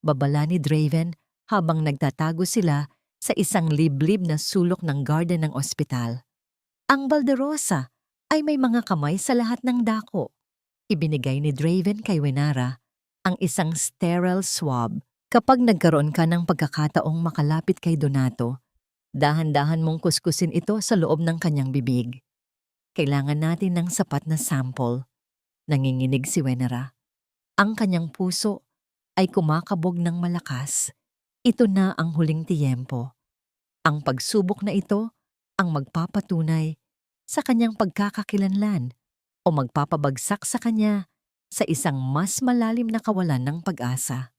Babala ni Draven habang nagtatago sila sa isang liblib na sulok ng garden ng ospital. Ang balderosa ay may mga kamay sa lahat ng dako. Ibinigay ni Draven kay Wenara ang isang sterile swab. Kapag nagkaroon ka ng pagkakataong makalapit kay Donato, dahan-dahan mong kuskusin ito sa loob ng kanyang bibig. Kailangan natin ng sapat na sample. Nanginginig si Wenara. Ang kanyang puso ay kumakabog ng malakas. Ito na ang huling tiyempo. Ang pagsubok na ito ang magpapatunay sa kanyang pagkakakilanlan o magpapabagsak sa kanya sa isang mas malalim na kawalan ng pag-asa.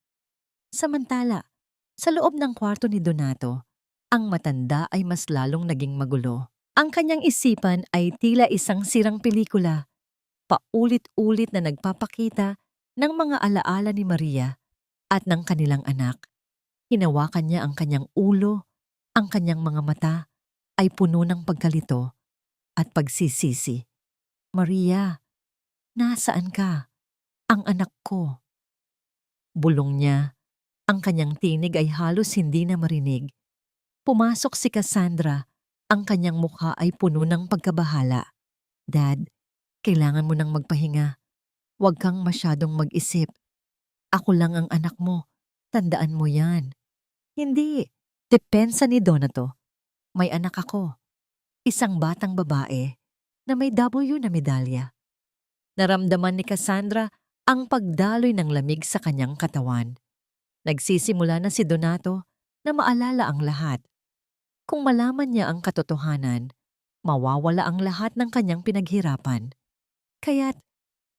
Samantala, sa loob ng kwarto ni Donato, ang matanda ay mas lalong naging magulo. Ang kanyang isipan ay tila isang sirang pelikula, paulit-ulit na nagpapakita ng mga alaala ni Maria at ng kanilang anak. Hinawakan niya ang kanyang ulo, ang kanyang mga mata ay puno ng pagkalito at pagsisisi. Maria, nasaan ka? Ang anak ko. Bulong niya. Ang kanyang tinig ay halos hindi na marinig. Pumasok si Cassandra. Ang kanyang mukha ay puno ng pagkabahala. Dad, kailangan mo nang magpahinga. Huwag kang masyadong mag-isip. Ako lang ang anak mo. Tandaan mo yan. Hindi. Depensa ni Donato. May anak ako. Isang batang babae na may W na medalya. Naramdaman ni Cassandra ang pagdaloy ng lamig sa kanyang katawan. Nagsisimula na si Donato na maalala ang lahat. Kung malaman niya ang katotohanan, mawawala ang lahat ng kanyang pinaghirapan. Kaya't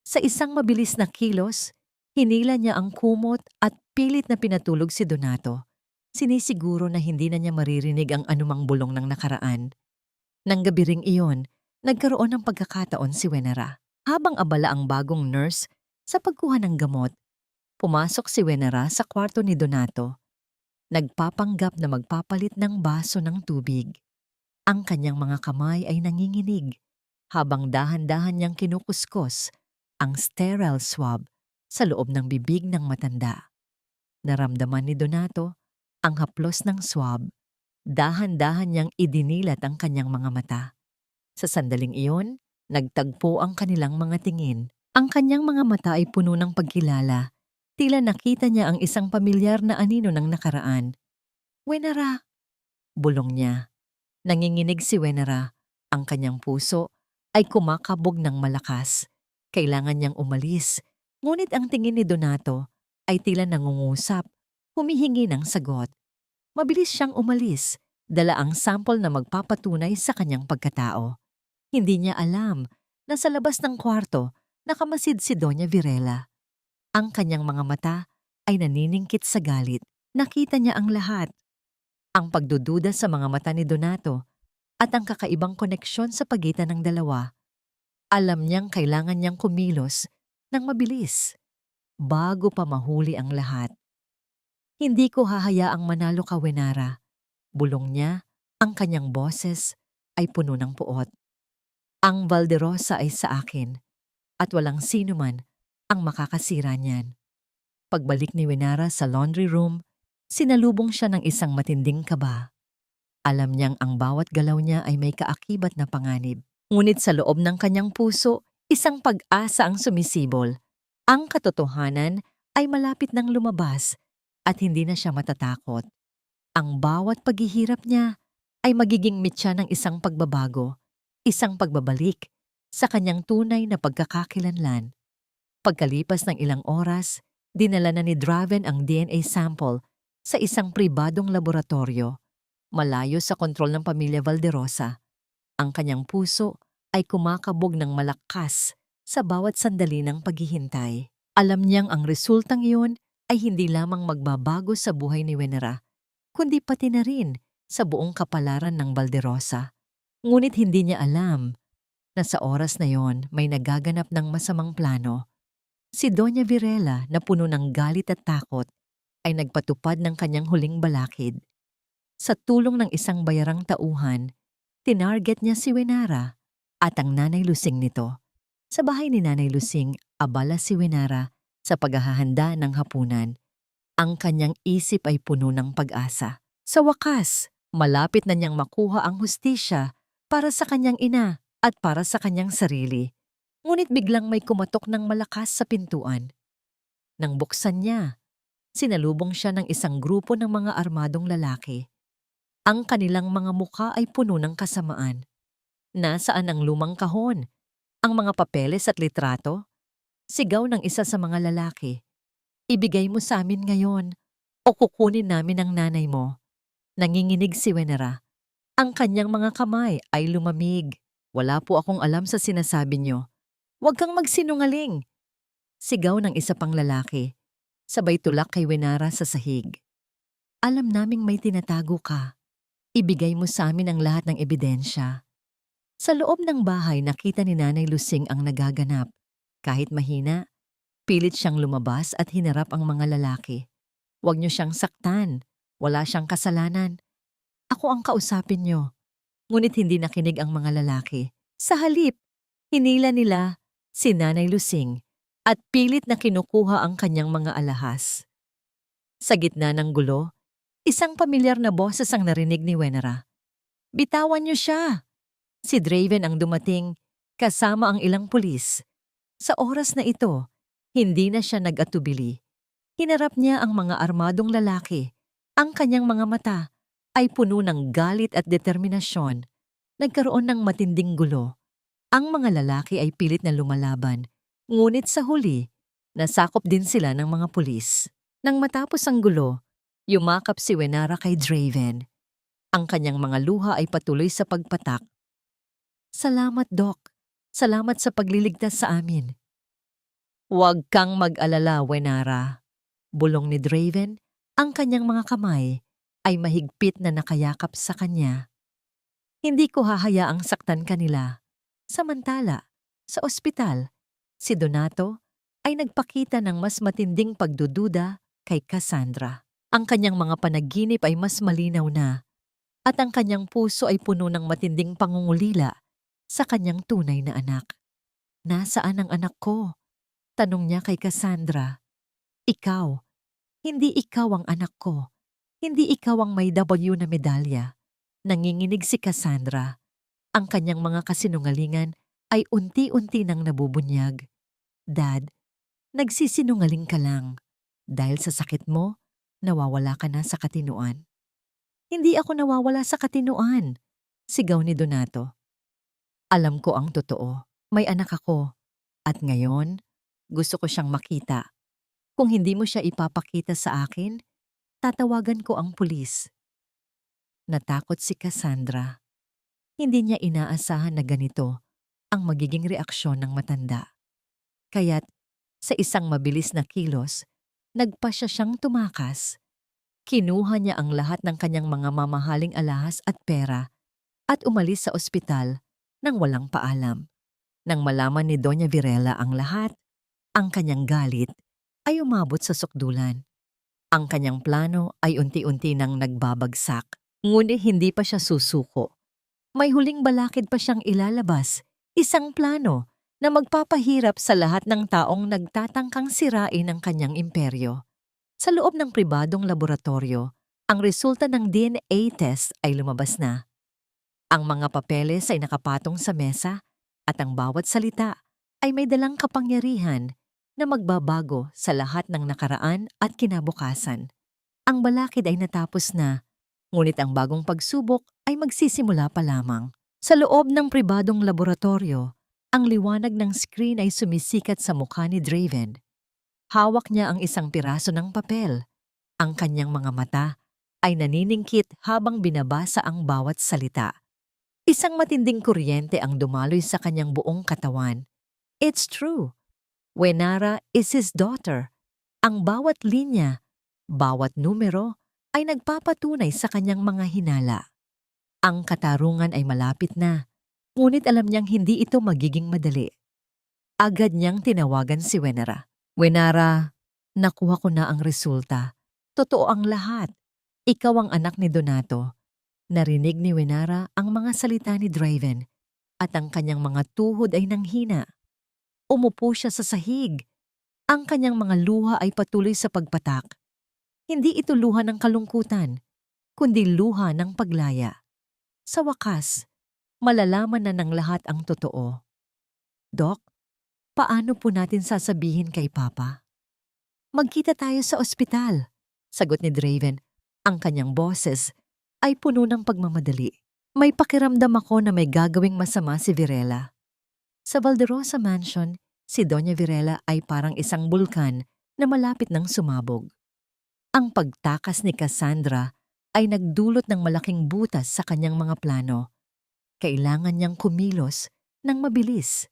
sa isang mabilis na kilos, hinila niya ang kumot at pilit na pinatulog si Donato. Sinisiguro na hindi na niya maririnig ang anumang bulong ng nakaraan. Nang gabi ring iyon, nagkaroon ng pagkakataon si Wenara. Habang abala ang bagong nurse sa pagkuha ng gamot, pumasok si Wenara sa kwarto ni Donato. Nagpapanggap na magpapalit ng baso ng tubig. Ang kanyang mga kamay ay nanginginig habang dahan-dahan niyang kinukuskos ang sterile swab sa loob ng bibig ng matanda. Naramdaman ni Donato ang haplos ng swab. Dahan-dahan niyang idinilat ang kanyang mga mata. Sa sandaling iyon, nagtagpo ang kanilang mga tingin. Ang kanyang mga mata ay puno ng pagkilala. Tila nakita niya ang isang pamilyar na anino ng nakaraan. Wenara! Bulong niya. Nanginginig si Wenara. Ang kanyang puso ay kumakabog ng malakas. Kailangan niyang umalis, ngunit ang tingin ni Donato ay tila nangungusap, humihingi ng sagot. Mabilis siyang umalis, dala ang sample na magpapatunay sa kanyang pagkatao. Hindi niya alam na sa labas ng kwarto nakamasid si Doña Virela. Ang kanyang mga mata ay naniningkit sa galit. Nakita niya ang lahat. Ang pagdududa sa mga mata ni Donato at ang kakaibang koneksyon sa pagitan ng dalawa. Alam niyang kailangan niyang kumilos ng mabilis bago pa mahuli ang lahat. Hindi ko hahayaang manalo ka, Wenara. Bulong niya, ang kanyang boses ay puno ng puot. Ang Valderosa ay sa akin at walang sino man ang makakasira niyan. Pagbalik ni Wenara sa laundry room, sinalubong siya ng isang matinding kaba. Alam niyang ang bawat galaw niya ay may kaakibat na panganib. Ngunit sa loob ng kanyang puso, isang pag-asa ang sumisibol. Ang katotohanan ay malapit nang lumabas at hindi na siya matatakot. Ang bawat paghihirap niya ay magiging mitya ng isang pagbabago, isang pagbabalik sa kanyang tunay na pagkakakilanlan. Pagkalipas ng ilang oras, dinala na ni Draven ang DNA sample sa isang pribadong laboratorio, malayo sa kontrol ng pamilya Valderosa. Ang kanyang puso ay kumakabog ng malakas sa bawat sandali ng paghihintay. Alam niyang ang resultang iyon ay hindi lamang magbabago sa buhay ni Wenera, kundi pati na rin sa buong kapalaran ng Valderosa. Ngunit hindi niya alam na sa oras na yon may nagaganap ng masamang plano. Si Doña Virela na puno ng galit at takot ay nagpatupad ng kanyang huling balakid. Sa tulong ng isang bayarang tauhan, tinarget niya si Wenara at ang Nanay Lusing nito. Sa bahay ni Nanay Lusing, abala si Wenara sa paghahanda ng hapunan. Ang kanyang isip ay puno ng pag-asa. Sa wakas, malapit na niyang makuha ang hustisya para sa kanyang ina at para sa kanyang sarili. Ngunit biglang may kumatok ng malakas sa pintuan. Nang buksan niya, sinalubong siya ng isang grupo ng mga armadong lalaki. Ang kanilang mga mukha ay puno ng kasamaan. Nasaan ang lumang kahon? Ang mga papeles at litrato? Sigaw ng isa sa mga lalaki. Ibigay mo sa amin ngayon o kukunin namin ang nanay mo. Nanginginig si Wenera. Ang kanyang mga kamay ay lumamig. Wala po akong alam sa sinasabi niyo. Huwag kang magsinungaling. Sigaw ng isa pang lalaki. Sabay tulak kay Wenara sa sahig. Alam naming may tinatago ka. Ibigay mo sa amin ang lahat ng ebidensya. Sa loob ng bahay nakita ni Nanay Lusing ang nagaganap. Kahit mahina, pilit siyang lumabas at hinarap ang mga lalaki. Huwag niyo siyang saktan. Wala siyang kasalanan. Ako ang kausapin niyo. Ngunit hindi nakinig ang mga lalaki. Sa halip, hinila nila si Nanay Lusing at pilit na kinukuha ang kanyang mga alahas. Sa gitna ng gulo, isang pamilyar na boses ang narinig ni Wenera. Bitawan niyo siya! Si Draven ang dumating, kasama ang ilang pulis. Sa oras na ito, hindi na siya nag-atubili. Hinarap niya ang mga armadong lalaki. Ang kanyang mga mata ay puno ng galit at determinasyon. Nagkaroon ng matinding gulo. Ang mga lalaki ay pilit na lumalaban, ngunit sa huli, nasakop din sila ng mga pulis. Nang matapos ang gulo, yumakap si Wenara kay Draven. Ang kanyang mga luha ay patuloy sa pagpatak. Salamat, Doc. Salamat sa pagliligtas sa amin. Huwag kang mag-alala, Wenara. Bulong ni Draven, ang kanyang mga kamay ay mahigpit na nakayakap sa kanya. Hindi ko hahayaang saktan kanila. Samantala, sa ospital, si Donato ay nagpakita ng mas matinding pagdududa kay Cassandra. Ang kanyang mga panaginip ay mas malinaw na at ang kanyang puso ay puno ng matinding pangungulila sa kanyang tunay na anak. Nasaan ang anak ko? Tanong niya kay Cassandra. Ikaw, hindi ikaw ang anak ko. Hindi ikaw ang may W na medalya. Nanginginig si Cassandra. Ang kanyang mga kasinungalingan ay unti-unti nang nabubunyag. Dad, nagsisinungaling ka lang. Dahil sa sakit mo, nawawala ka na sa katinuan. Hindi ako nawawala sa katinuan, sigaw ni Donato. Alam ko ang totoo. May anak ako. At ngayon, gusto ko siyang makita. Kung hindi mo siya ipapakita sa akin, tatawagan ko ang pulis. Natakot si Cassandra. Hindi niya inaasahan na ganito ang magiging reaksyon ng matanda. Kaya't sa isang mabilis na kilos, nagpasya siyang tumakas. Kinuha niya ang lahat ng kanyang mga mamahaling alahas at pera at umalis sa ospital nang walang paalam. Nang malaman ni Doña Virela ang lahat, ang kanyang galit ay umabot sa sukdulan. Ang kanyang plano ay unti-unti nang nagbabagsak, ngunit hindi pa siya susuko. May huling balakid pa siyang ilalabas, isang plano na magpapahirap sa lahat ng taong nagtatangkang sirain ang kanyang imperyo. Sa loob ng pribadong laboratorio, ang resulta ng DNA test ay lumabas na. Ang mga papeles ay nakapatong sa mesa at ang bawat salita ay may dalang kapangyarihan na magbabago sa lahat ng nakaraan at kinabukasan. Ang balakid ay natapos na, ngunit ang bagong pagsubok ay magsisimula pa lamang. Sa loob ng pribadong laboratorio, ang liwanag ng screen ay sumisikat sa mukha ni Draven. Hawak niya ang isang piraso ng papel. Ang kanyang mga mata ay naniningkit habang binabasa ang bawat salita. Isang matinding kuryente ang dumaloy sa kanyang buong katawan. It's true. Wenara is his daughter. Ang bawat linya, bawat numero ay nagpapatunay sa kanyang mga hinala. Ang katarungan ay malapit na, ngunit alam niyang hindi ito magiging madali. Agad niyang tinawagan si Wenara. Wenara, nakuha ko na ang resulta. Totoo ang lahat. Ikaw ang anak ni Donato. Narinig ni Wenara ang mga salita ni Draven at ang kanyang mga tuhod ay nanghina. Umupo siya sa sahig. Ang kanyang mga luha ay patuloy sa pagpatak. Hindi ito luha ng kalungkutan, kundi luha ng paglaya. Sa wakas, malalaman na ng lahat ang totoo. Dok, paano po natin sasabihin kay Papa? Magkita tayo sa ospital, sagot ni Draven. Ang kanyang boses ay puno ng pagmamadali. May pakiramdam ako na may gagawing masama si Virela. Sa Valderosa Mansion, si Doña Virela ay parang isang bulkan na malapit ng sumabog. Ang pagtakas ni Cassandra ay nagdulot ng malaking butas sa kanyang mga plano. Kailangan niyang kumilos ng mabilis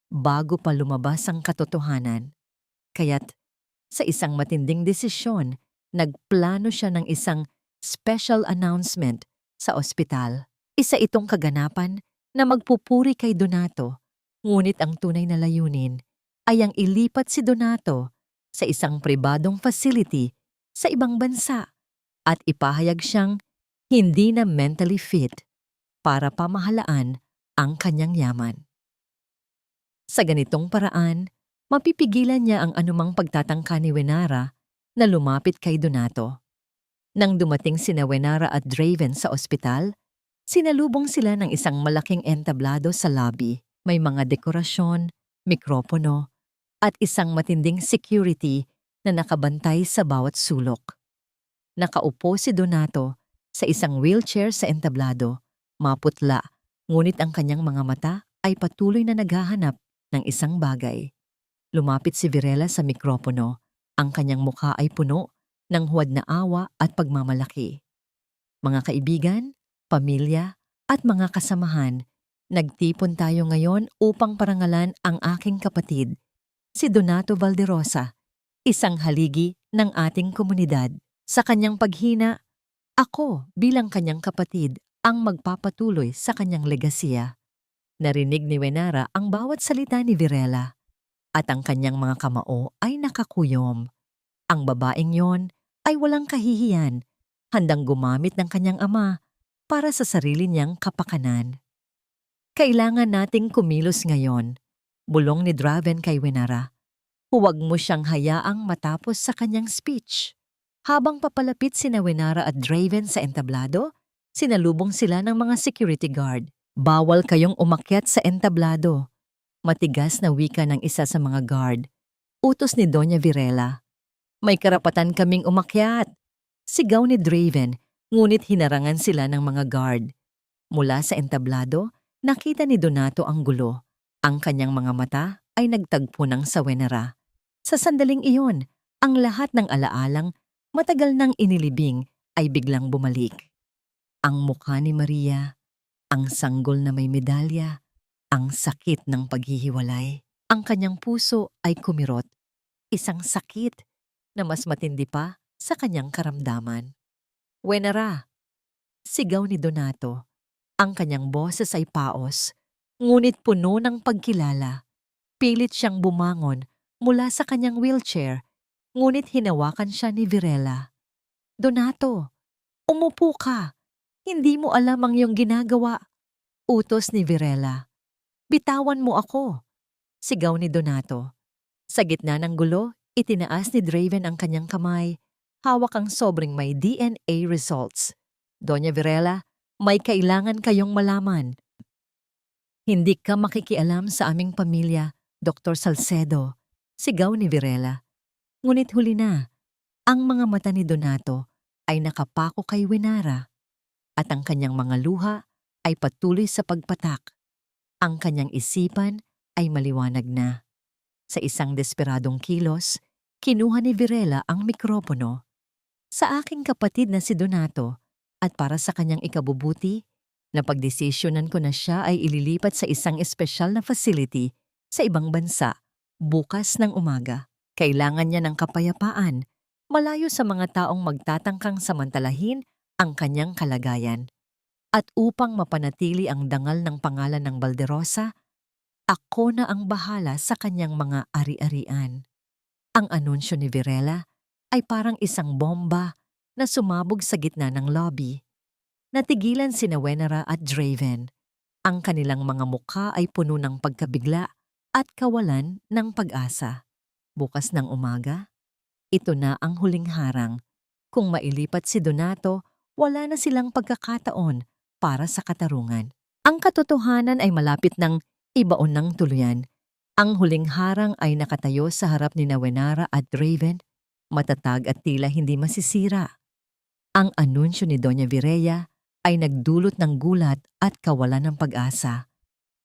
bago pa lumabas ang katotohanan. Kaya't sa isang matinding desisyon, nagplano siya ng isang special announcement sa ospital. Isa itong kaganapan na magpupuri kay Donato, ngunit ang tunay na layunin ay ang ilipat si Donato sa isang pribadong facility sa ibang bansa at ipahayag siyang hindi na mentally fit para pamahalaan ang kanyang yaman. Sa ganitong paraan, mapipigilan niya ang anumang pagtatangka ni Wenara na lumapit kay Donato. Nang dumating sina Wenara at Draven sa ospital, sinalubong sila ng isang malaking entablado sa lobby. May mga dekorasyon, mikropono, at isang matinding security na nakabantay sa bawat sulok. Nakaupo si Donato sa isang wheelchair sa entablado, maputla, ngunit ang kanyang mga mata ay patuloy na naghahanap ng isang bagay. Lumapit si Virela sa mikropono. Ang kanyang mukha ay puno ng huwad na awa at pagmamalaki. Mga kaibigan, pamilya, at mga kasamahan, nagtipon tayo ngayon upang parangalan ang aking kapatid, si Donato Valderosa, isang haligi ng ating komunidad. Sa kanyang paghina, ako bilang kanyang kapatid ang magpapatuloy sa kanyang legasiya. Narinig ni Wenara ang bawat salita ni Virela at ang kanyang mga kamao ay nakakuyom. Ang babaeng yon ay walang kahihiyan, handang gumamit ng kanyang ama para sa sarili niyang kapakanan. Kailangan nating kumilos ngayon, bulong ni Draven kay Wenara. Huwag mo siyang hayaang matapos sa kanyang speech. Habang papalapit sina Wenara at Draven sa entablado, sinalubong sila ng mga security guard. Bawal kayong umakyat sa entablado. Matigas na wika ng isa sa mga guard. Utos ni Doña Virela. May karapatan kaming umakyat. Sigaw ni Draven, ngunit hinarangan sila ng mga guard. Mula sa entablado, nakita ni Donato ang gulo. Ang kanyang mga mata ay nagtagpo ng sawenara. Sa sandaling iyon, ang lahat ng alaalang matagal nang inilibing ay biglang bumalik. Ang mukha ni Maria, ang sanggol na may medalya, ang sakit ng paghihiwalay. Ang kanyang puso ay kumirot, isang sakit na mas matindi pa sa kanyang karamdaman. "Wenara!" Sigaw ni Donato. Ang kanyang boses ay paos, ngunit puno ng pagkilala. Pilit siyang bumangon mula sa kanyang wheelchair, ngunit hinawakan siya ni Virela. "Donato, umupo ka. Hindi mo alam ang iyong ginagawa." Utos ni Virela. "Bitawan mo ako." Sigaw ni Donato. Sa gitna ng gulo, itinaas ni Draven ang kanyang kamay. Hawak ang sobrang may DNA results. "Doña Virela, may kailangan kayong malaman. Hindi ka makikialam sa aming pamilya, Dr. Salcedo." Sigaw ni Virela. Ngunit huli na, ang mga mata ni Donato ay nakapako kay Wenara at ang kanyang mga luha ay patuloy sa pagpatak. Ang kanyang isipan ay maliwanag na. Sa isang desperadong kilos, kinuha ni Virela ang mikropono. "Sa aking kapatid na si Donato at para sa kanyang ikabubuti, napagdesisyonan ko na siya ay ililipat sa isang espesyal na facility sa ibang bansa bukas ng umaga. Kailangan niya ng kapayapaan, malayo sa mga taong magtatangkang samantalahin ang kanyang kalagayan. At upang mapanatili ang dangal ng pangalan ng Balderosa, ako na ang bahala sa kanyang mga ari-arian." Ang anunsyo ni Virela ay parang isang bomba na sumabog sa gitna ng lobby. Natigilan sina Wenara at Draven. Ang kanilang mga mukha ay puno ng pagkabigla at kawalan ng pag-asa. Bukas ng umaga, ito na ang huling harang. Kung mailipat si Donato, wala na silang pagkakataon para sa katarungan. Ang katotohanan ay malapit ng ibaon ng tuluyan. Ang huling harang ay nakatayo sa harap ni Wenara at Draven, matatag at tila hindi masisira. Ang anunsyo ni Doña Vireya ay nagdulot ng gulat at kawalan ng pag-asa.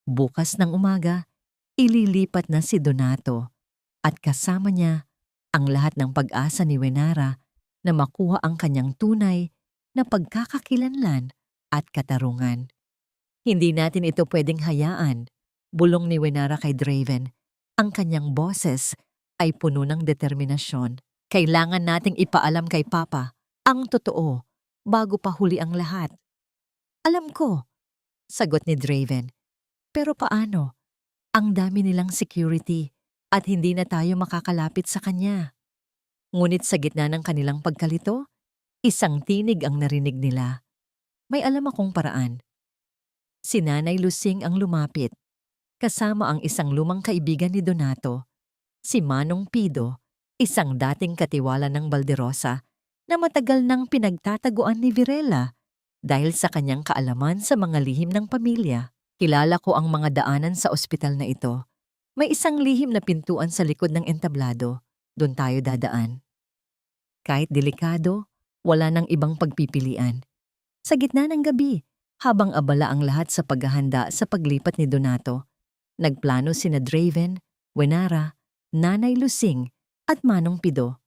Bukas ng umaga, ililipat na si Donato at kasama niya ang lahat ng pag-asa ni Wenara na makuha ang kanyang tunay na pagkakakilanlan at katarungan. "Hindi natin ito pwedeng hayaan," bulong ni Wenara kay Draven. Ang kanyang boses ay puno ng determinasyon. "Kailangan nating ipaalam kay Papa ang totoo bago pa huli ang lahat." "Alam ko," sagot ni Draven. "Pero paano? Ang dami nilang security at hindi na tayo makakalapit sa kanya." Ngunit sa gitna ng kanilang pagkalito, isang tinig ang narinig nila. "May alam akong paraan." Si Nanay Lusing ang lumapit, kasama ang isang lumang kaibigan ni Donato, si Manong Pido, isang dating katiwala ng Balderosa na matagal nang pinagtataguan ni Virela dahil sa kanyang kaalaman sa mga lihim ng pamilya. "Kilala ko ang mga daanan sa ospital na ito. May isang lihim na pintuan sa likod ng entablado. Doon tayo dadaan." Kahit delikado, wala nang ibang pagpipilian. Sa gitna ng gabi, habang abala ang lahat sa paghahanda sa paglipat ni Donato, nagplano sina Draven, Wenara, Nanay Lusing at Manong Pido.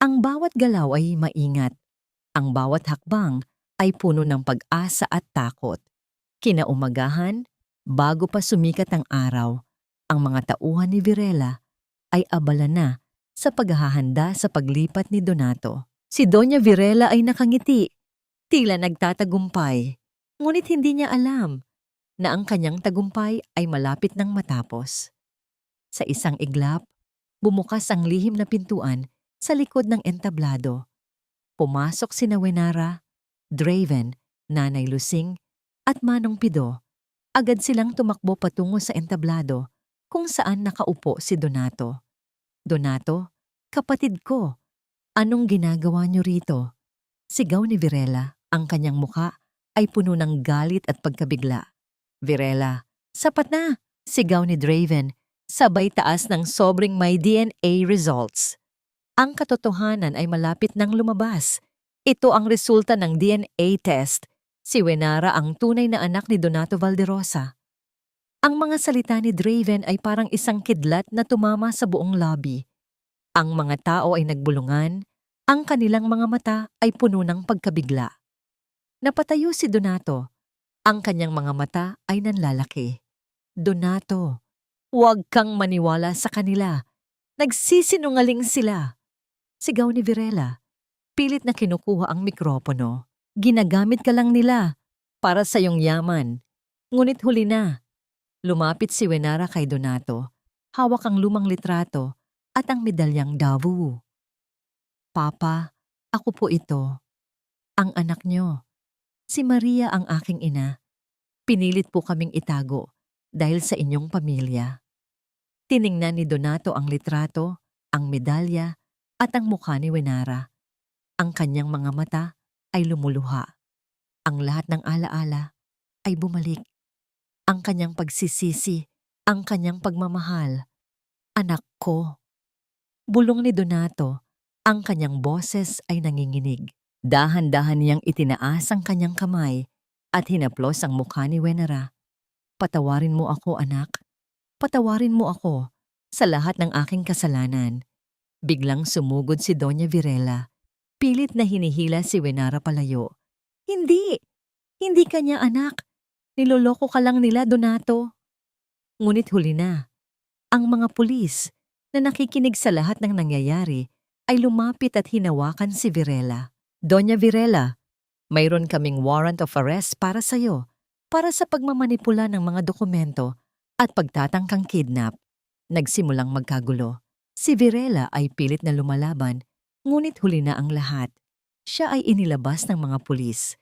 Ang bawat galaw ay maingat. Ang bawat hakbang ay puno ng pag-asa at takot. Kinaumagahan, bago pa sumikat ang araw, ang mga tauhan ni Virela ay abala na sa paghahanda sa paglipat ni Donato. Si Doña Virela ay nakangiti, tila nagtatagumpay, ngunit hindi niya alam na ang kanyang tagumpay ay malapit nang matapos. Sa isang iglap, bumukas ang lihim na pintuan sa likod ng entablado. Pumasok sina Wenara, Draven, Nanay Lusing at Manong Pido. Agad silang tumakbo patungo sa entablado kung saan nakaupo si Donato. "Donato, kapatid ko, anong ginagawa niyo rito?" Sigaw ni Virela. Ang kanyang muka ay puno ng galit at pagkabigla. "Virela, sapat na!" Sigaw ni Draven, sabay taas ng sobrang may DNA results. Ang katotohanan ay malapit nang lumabas. Ito ang resulta ng DNA test. Si Wenara ang tunay na anak ni Donato Valderosa. Ang mga salita ni Draven ay parang isang kidlat na tumama sa buong lobby. Ang mga tao ay nagbulungan, ang kanilang mga mata ay puno ng pagkabigla. Napatayo si Donato. Ang kanyang mga mata ay nanlalaki. Donato, huwag kang maniwala sa kanila. Nagsisinungaling sila. Sigaw ni Virela. Pilit na kinukuha ang mikropono. Ginagamit ka lang nila para sa iyong yaman. Ngunit huli na. Lumapit si Wenara kay Donato. Hawak ang lumang litrato at ang medalyang Davao. Papa, ako po ito. Ang anak niyo. Si Maria ang aking ina. Pinilit po kaming itago dahil sa inyong pamilya. Tiningnan ni Donato ang litrato, ang medalya at ang mukha ni Wenara. Ang kanyang mga mata ay lumuluha. Ang lahat ng alaala ay bumalik. Ang kanyang pagsisisi, ang kanyang pagmamahal. Anak ko. Bulong ni Donato, ang kanyang boses ay nanginginig. Dahan-dahan niyang itinaas ang kanyang kamay at hinaplos ang mukha ni Wenara. Patawarin mo ako, anak. Patawarin mo ako sa lahat ng aking kasalanan. Biglang sumugod si Doña Virela. Pilit na hinihila si Wenara palayo. Hindi! Hindi kanya anak. Niloloko ka lang nila, Donato. Ngunit huli na. Ang mga pulis na nakikinig sa lahat ng nangyayari ay lumapit at hinawakan si Virela. Doña Virela, mayroon kaming warrant of arrest para sa'yo para sa pagmamanipula ng mga dokumento at pagtatangkang kidnap. Nagsimulang magkagulo. Si Virela ay pilit na lumalaban, ngunit huli na ang lahat. Siya ay inilabas ng mga pulis.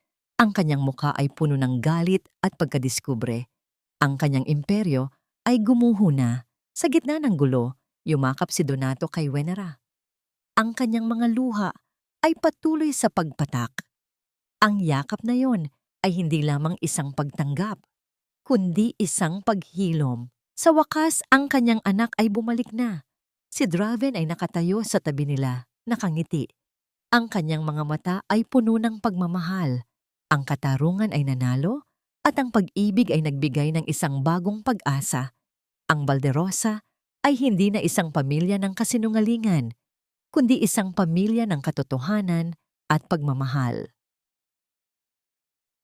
Ang kanyang mukha ay puno ng galit at pagkadiskubre. Ang kanyang imperyo ay gumuho na. Sa gitna ng gulo, yumakap si Donato kay Wenara. Ang kanyang mga luha ay patuloy sa pagpatak. Ang yakap na yon ay hindi lamang isang pagtanggap, kundi isang paghilom. Sa wakas, ang kanyang anak ay bumalik na. Si Draven ay nakatayo sa tabi nila, nakangiti. Ang kanyang mga mata ay puno ng pagmamahal. Ang katarungan ay nanalo at ang pag-ibig ay nagbigay ng isang bagong pag-asa. Ang Balderosa ay hindi na isang pamilya ng kasinungalingan, kundi isang pamilya ng katotohanan at pagmamahal.